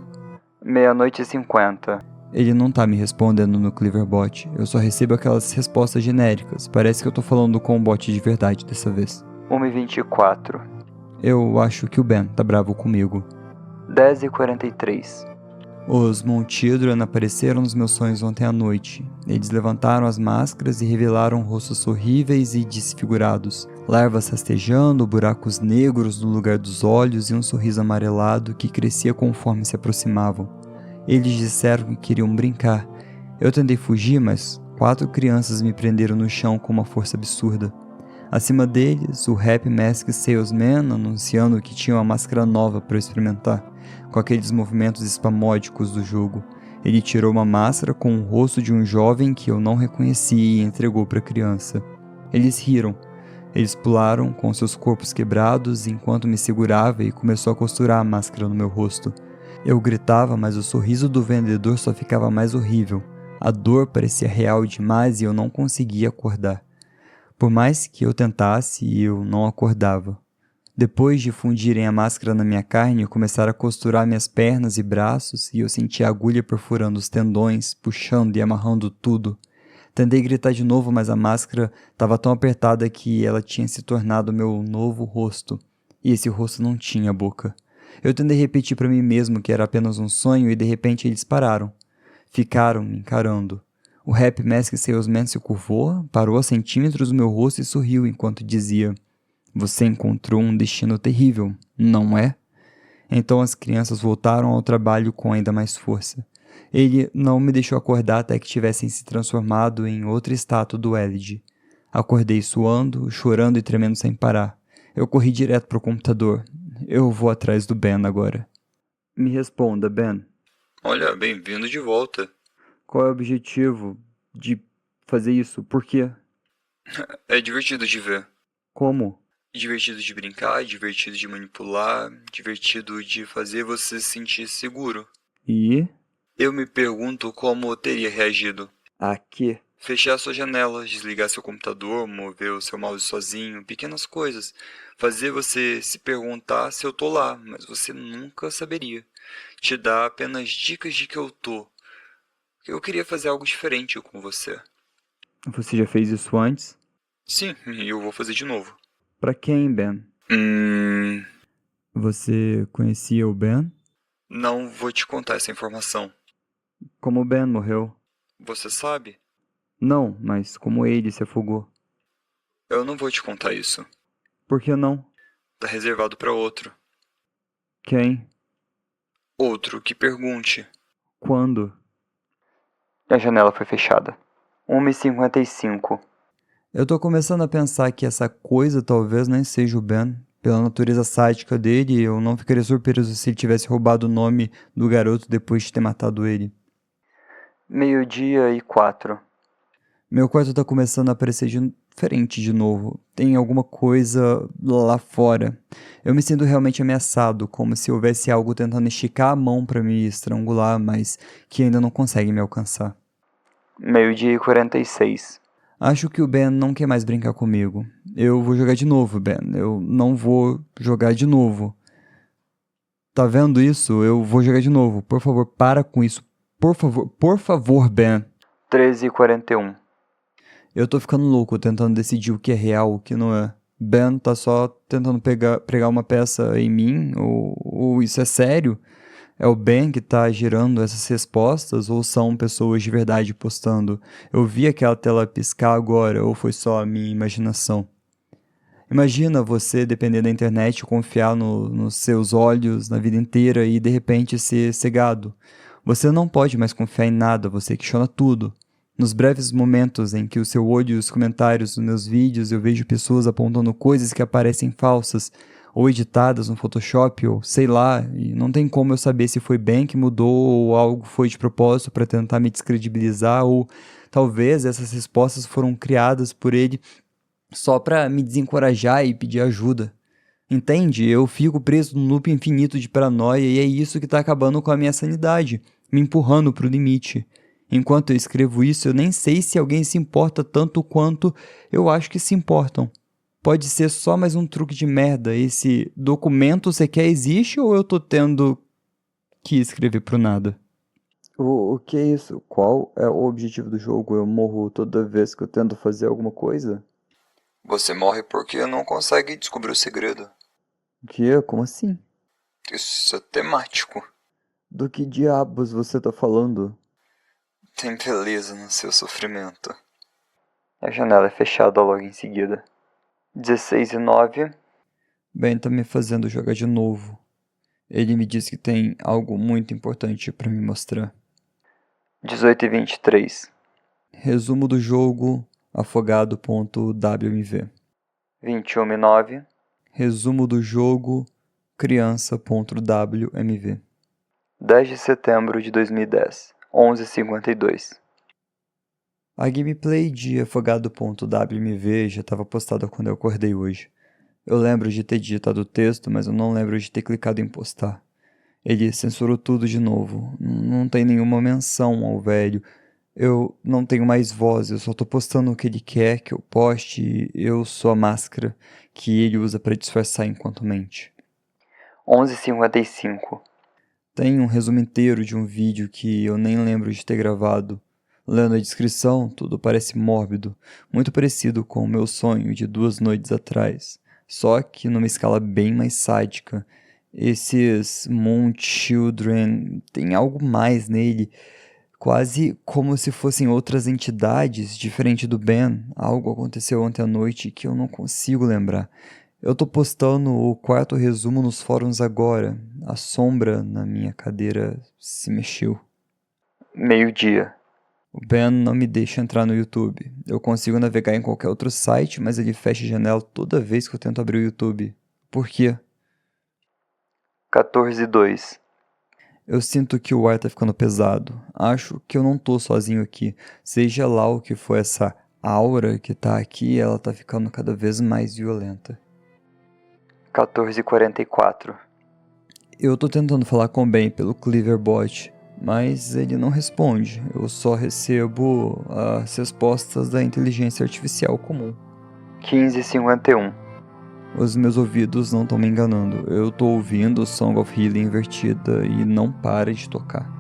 Meia-noite e 50. Ele não tá me respondendo no Cleverbot. Eu só recebo aquelas respostas genéricas. Parece que eu tô falando com um bot de verdade dessa vez. 1 e 24. Eu acho que o Ben tá bravo comigo. 10 e 43. Os Moon Children apareceram nos meus sonhos ontem à noite. Eles levantaram as máscaras e revelaram rostos horríveis e desfigurados. Larvas rastejando, buracos negros no lugar dos olhos e um sorriso amarelado que crescia conforme se aproximavam. Eles disseram que queriam brincar. Eu tentei fugir, mas 4 crianças me prenderam no chão com uma força absurda. Acima deles, o Happy Mask Salesman anunciando que tinha uma máscara nova para eu experimentar, com aqueles movimentos espamódicos do jogo. Ele tirou uma máscara com o rosto de um jovem que eu não reconheci e entregou para a criança. Eles riram. Eles pularam com seus corpos quebrados enquanto me segurava e começou a costurar a máscara no meu rosto. Eu gritava, mas o sorriso do vendedor só ficava mais horrível. A dor parecia real demais e eu não conseguia acordar. Por mais que eu tentasse, eu não acordava. Depois de fundirem a máscara na minha carne, começaram a costurar minhas pernas e braços e eu sentia a agulha perfurando os tendões, puxando e amarrando tudo. Tentei gritar de novo, mas a máscara estava tão apertada que ela tinha se tornado meu novo rosto. E esse rosto não tinha boca. Eu tentei repetir para mim mesmo que era apenas um sonho e de repente eles pararam. Ficaram me encarando. O Rap Mask Salesman se curvou, parou a centímetros do meu rosto e sorriu enquanto dizia: "Você encontrou um destino terrível, não é?" Então as crianças voltaram ao trabalho com ainda mais força. Ele não me deixou acordar até que tivessem se transformado em outra estátua do Elid. Acordei suando, chorando e tremendo sem parar. Eu corri direto pro computador. Eu vou atrás do Ben agora. Me responda, Ben. Olha, bem-vindo de volta. Qual é o objetivo de fazer isso? Por quê? É divertido de ver. Como? Divertido de brincar, divertido de manipular, divertido de fazer você se sentir seguro. E? Eu me pergunto como eu teria reagido. A quê? Fechar sua janela, desligar seu computador, mover o seu mouse sozinho, pequenas coisas. Fazer você se perguntar se eu tô lá, mas você nunca saberia. Te dar apenas dicas de que eu tô. Eu queria fazer algo diferente com você. Você já fez isso antes? Sim, e eu vou fazer de novo. Pra quem, Ben? Você conhecia o Ben? Não vou te contar essa informação. Como o Ben morreu? Você sabe? Não, mas como ele se afogou. Eu não vou te contar isso. Por que não? Tá reservado pra outro. Quem? Outro que pergunte. Quando? A janela foi fechada. 1h55. Eu tô começando a pensar que essa coisa talvez nem seja o Ben. Pela natureza sádica dele, eu não ficaria surpreso se ele tivesse roubado o nome do garoto depois de ter matado ele. 12h04. Meu quarto tá começando a parecer diferente de novo. Tem alguma coisa lá fora. Eu me sinto realmente ameaçado, como se houvesse algo tentando esticar a mão pra me estrangular, mas que ainda não consegue me alcançar. 12h46. Acho que o Ben não quer mais brincar comigo. Eu vou jogar de novo, Ben. Eu não vou jogar de novo. Tá vendo isso? Eu vou jogar de novo. Por favor, para com isso. Por favor, Ben. 13h41. Eu tô ficando louco tentando decidir o que é real, o que não é. Ben tá só tentando pregar uma peça em mim? Ou isso é sério? É o Ben que tá gerando essas respostas ou são pessoas de verdade postando? Eu vi aquela tela piscar agora ou foi só a minha imaginação? Imagina você depender da internet, confiar nos seus olhos na vida inteira e de repente ser cegado. Você não pode mais confiar em nada, você questiona tudo. Nos breves momentos em que o seu olho e os comentários dos meus vídeos eu vejo pessoas apontando coisas que aparecem falsas, ou editadas no Photoshop, ou sei lá, e não tem como eu saber se foi Ben que mudou ou algo foi de propósito para tentar me descredibilizar, ou talvez essas respostas foram criadas por ele só para me desencorajar e pedir ajuda. Entende? Eu fico preso num loop infinito de paranoia e é isso que tá acabando com a minha sanidade, me empurrando pro limite. Enquanto eu escrevo isso, eu nem sei se alguém se importa tanto quanto eu acho que se importam. Pode ser só mais um truque de merda. Esse documento sequer existe ou eu tô tendo que escrever pro nada? O que é isso? Qual é o objetivo do jogo? Eu morro toda vez que eu tento fazer alguma coisa? Você morre porque não consegue descobrir o segredo. Que? Como assim? Isso é temático. Do que diabos você tá falando? Tem beleza no seu sofrimento. A janela é fechada logo em seguida. 16h09. Ben tá me fazendo jogar de novo. Ele me disse que tem algo muito importante pra me mostrar. 18h23. Resumo do jogo afogado.wmv. 21h09. Resumo do jogo criança.wmv. 10 de setembro de 2010. 11h52. A gameplay de afogado.wmv já estava postada quando eu acordei hoje. Eu lembro de ter digitado o texto, mas eu não lembro de ter clicado em postar. Ele censurou tudo de novo. Não tem nenhuma menção ao velho. Eu não tenho mais voz, eu só tô postando o que ele quer que eu poste e eu sou a máscara que ele usa para disfarçar enquanto mente. 11h55. Tem um resumo inteiro de um vídeo que eu nem lembro de ter gravado. Lendo a descrição, tudo parece mórbido, muito parecido com o meu sonho de 2 noites atrás, só que numa escala bem mais sádica. Esses Moon Children têm algo mais nele, quase como se fossem outras entidades, diferente do Ben. Algo aconteceu ontem à noite que eu não consigo lembrar. Eu tô postando o quarto resumo nos fóruns agora. A sombra na minha cadeira se mexeu. Meio-dia. O Ben não me deixa entrar no YouTube. Eu consigo navegar em qualquer outro site, mas ele fecha a janela toda vez que eu tento abrir o YouTube. Por quê? 14:02. Eu sinto que o ar tá ficando pesado. Acho que eu não tô sozinho aqui. Seja lá o que for essa aura que tá aqui, ela tá ficando cada vez mais violenta. 14:44. Eu tô tentando falar com o Ben pelo Cleaverbot, mas ele não responde. Eu só recebo as respostas da inteligência artificial comum. 15:51. Os meus ouvidos não estão me enganando. Eu tô ouvindo Song of Healing invertida e não para de tocar.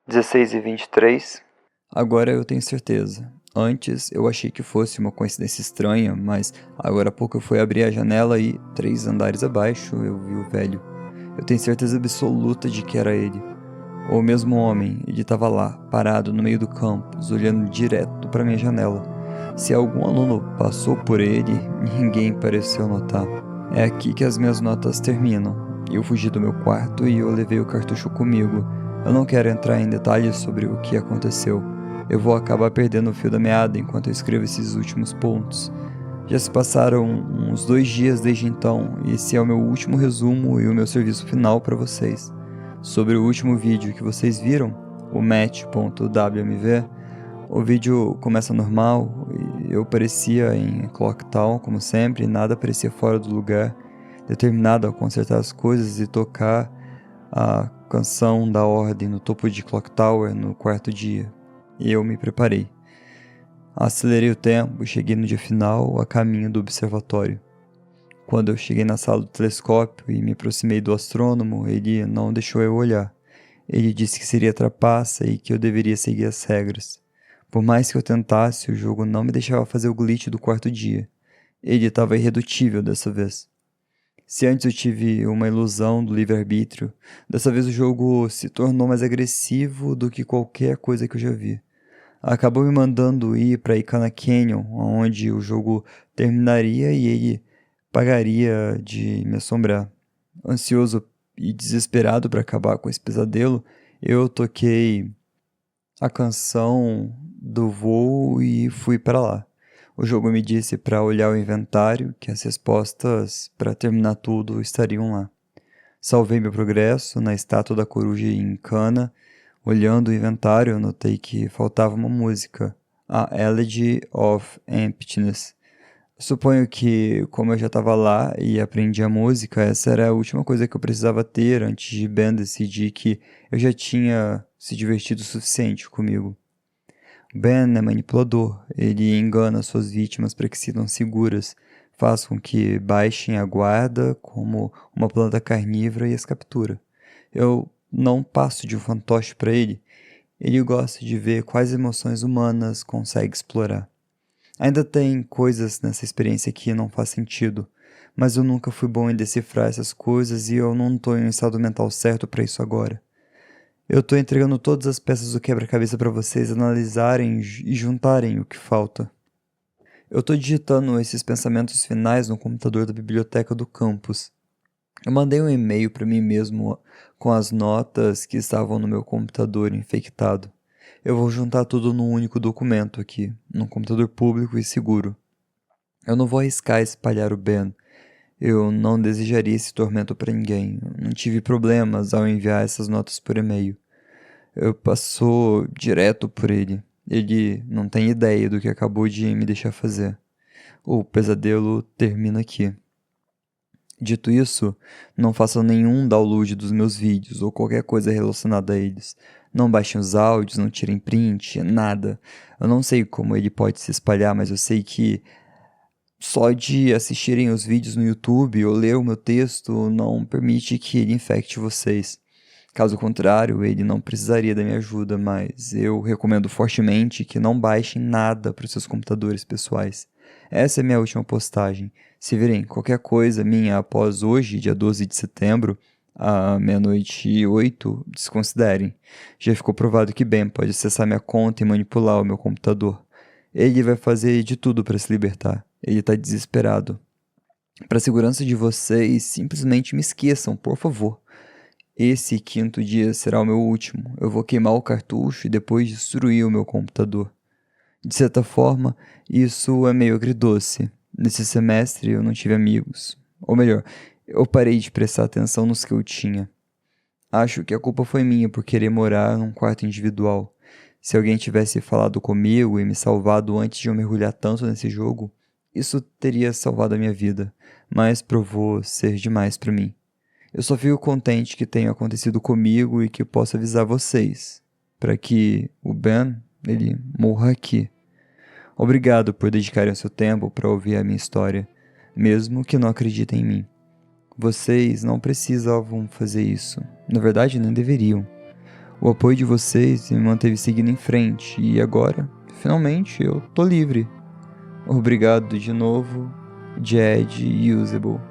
Dezesseis e 23. Agora eu tenho certeza. Antes eu achei que fosse uma coincidência estranha, mas agora há pouco eu fui abrir a janela e, 3 andares abaixo, eu vi o velho. Eu tenho certeza absoluta de que era ele. Ou o mesmo homem, ele estava lá, parado no meio do campus, olhando direto para minha janela. Se algum aluno passou por ele, ninguém pareceu notar. É aqui que as minhas notas terminam. Eu fugi do meu quarto e eu levei o cartucho comigo. Eu não quero entrar em detalhes sobre o que aconteceu. Eu vou acabar perdendo o fio da meada enquanto eu escrevo esses últimos pontos. Já se passaram uns 2 dias desde então, e esse é o meu último resumo e o meu serviço final para vocês. Sobre o último vídeo que vocês viram, o match.wmv, o vídeo começa normal, e eu parecia em Clock Town, como sempre, e nada parecia fora do lugar, determinado a consertar as coisas e tocar a canção da ordem no topo de Clock Tower no quarto dia. E eu me preparei. Acelerei o tempo e cheguei no dia final a caminho do observatório. Quando eu cheguei na sala do telescópio e me aproximei do astrônomo, ele não deixou eu olhar. Ele disse que seria trapaça e que eu deveria seguir as regras. Por mais que eu tentasse, o jogo não me deixava fazer o glitch do quarto dia. Ele estava irredutível dessa vez. Se antes eu tive uma ilusão do livre-arbítrio, dessa vez o jogo se tornou mais agressivo do que qualquer coisa que eu já vi. Acabou me mandando ir para Ikana Canyon, onde o jogo terminaria e ele pagaria de me assombrar. Ansioso e desesperado para acabar com esse pesadelo, eu toquei a canção do voo e fui para lá. O jogo me disse para olhar o inventário, que as respostas para terminar tudo estariam lá. Salvei meu progresso na estátua da coruja em Cana. Olhando o inventário, eu notei que faltava uma música, a Elegy of Emptiness. Suponho que, como eu já estava lá e aprendi a música, essa era a última coisa que eu precisava ter antes de Ben decidir que eu já tinha se divertido o suficiente comigo. Ben é manipulador, ele engana suas vítimas para que se sintam seguras, faz com que baixem a guarda como uma planta carnívora e as captura. Eu não passo de um fantoche para ele. Ele gosta de ver quais emoções humanas consegue explorar. Ainda tem coisas nessa experiência que não faz sentido, mas eu nunca fui bom em decifrar essas coisas e eu não estou em um estado mental certo para isso agora. Eu estou entregando todas as peças do quebra-cabeça para vocês analisarem e juntarem o que falta. Eu estou digitando esses pensamentos finais no computador da biblioteca do campus. Eu mandei um e-mail para mim mesmo com as notas que estavam no meu computador infectado. Eu vou juntar tudo num único documento aqui, num computador público e seguro. Eu não vou arriscar espalhar o Ben. Eu não desejaria esse tormento para ninguém. Eu não tive problemas ao enviar essas notas por e-mail. Eu passou direto por ele. Ele não tem ideia do que acabou de me deixar fazer. O pesadelo termina aqui. Dito isso, não façam nenhum download dos meus vídeos ou qualquer coisa relacionada a eles. Não baixem os áudios, não tirem print, nada. Eu não sei como ele pode se espalhar, mas eu sei que só de assistirem os vídeos no YouTube ou ler o meu texto não permite que ele infecte vocês. Caso contrário, ele não precisaria da minha ajuda, mas eu recomendo fortemente que não baixem nada para os seus computadores pessoais. Essa é minha última postagem. Se virem qualquer coisa minha após hoje, dia 12 de setembro, à meia-noite e 8, desconsiderem. Já ficou provado que Ben pode acessar minha conta e manipular o meu computador. Ele vai fazer de tudo para se libertar. Ele tá desesperado. Para a segurança de vocês, simplesmente me esqueçam, por favor. Esse quinto dia será o meu último. Eu vou queimar o cartucho e depois destruir o meu computador. De certa forma, isso é meio agridoce. Nesse semestre eu não tive amigos. Ou melhor, eu parei de prestar atenção nos que eu tinha. Acho que a culpa foi minha por querer morar num quarto individual. Se alguém tivesse falado comigo e me salvado antes de eu mergulhar tanto nesse jogo, isso teria salvado a minha vida, mas provou ser demais para mim. Eu só fico contente que tenha acontecido comigo e que possa avisar vocês, para que o Ben, ele morra aqui. Obrigado por dedicarem o seu tempo para ouvir a minha história, mesmo que não acreditem em mim. Vocês não precisavam fazer isso. Na verdade, nem deveriam. O apoio de vocês me manteve seguindo em frente e agora, finalmente, eu tô livre. Obrigado de novo, Jed Usable.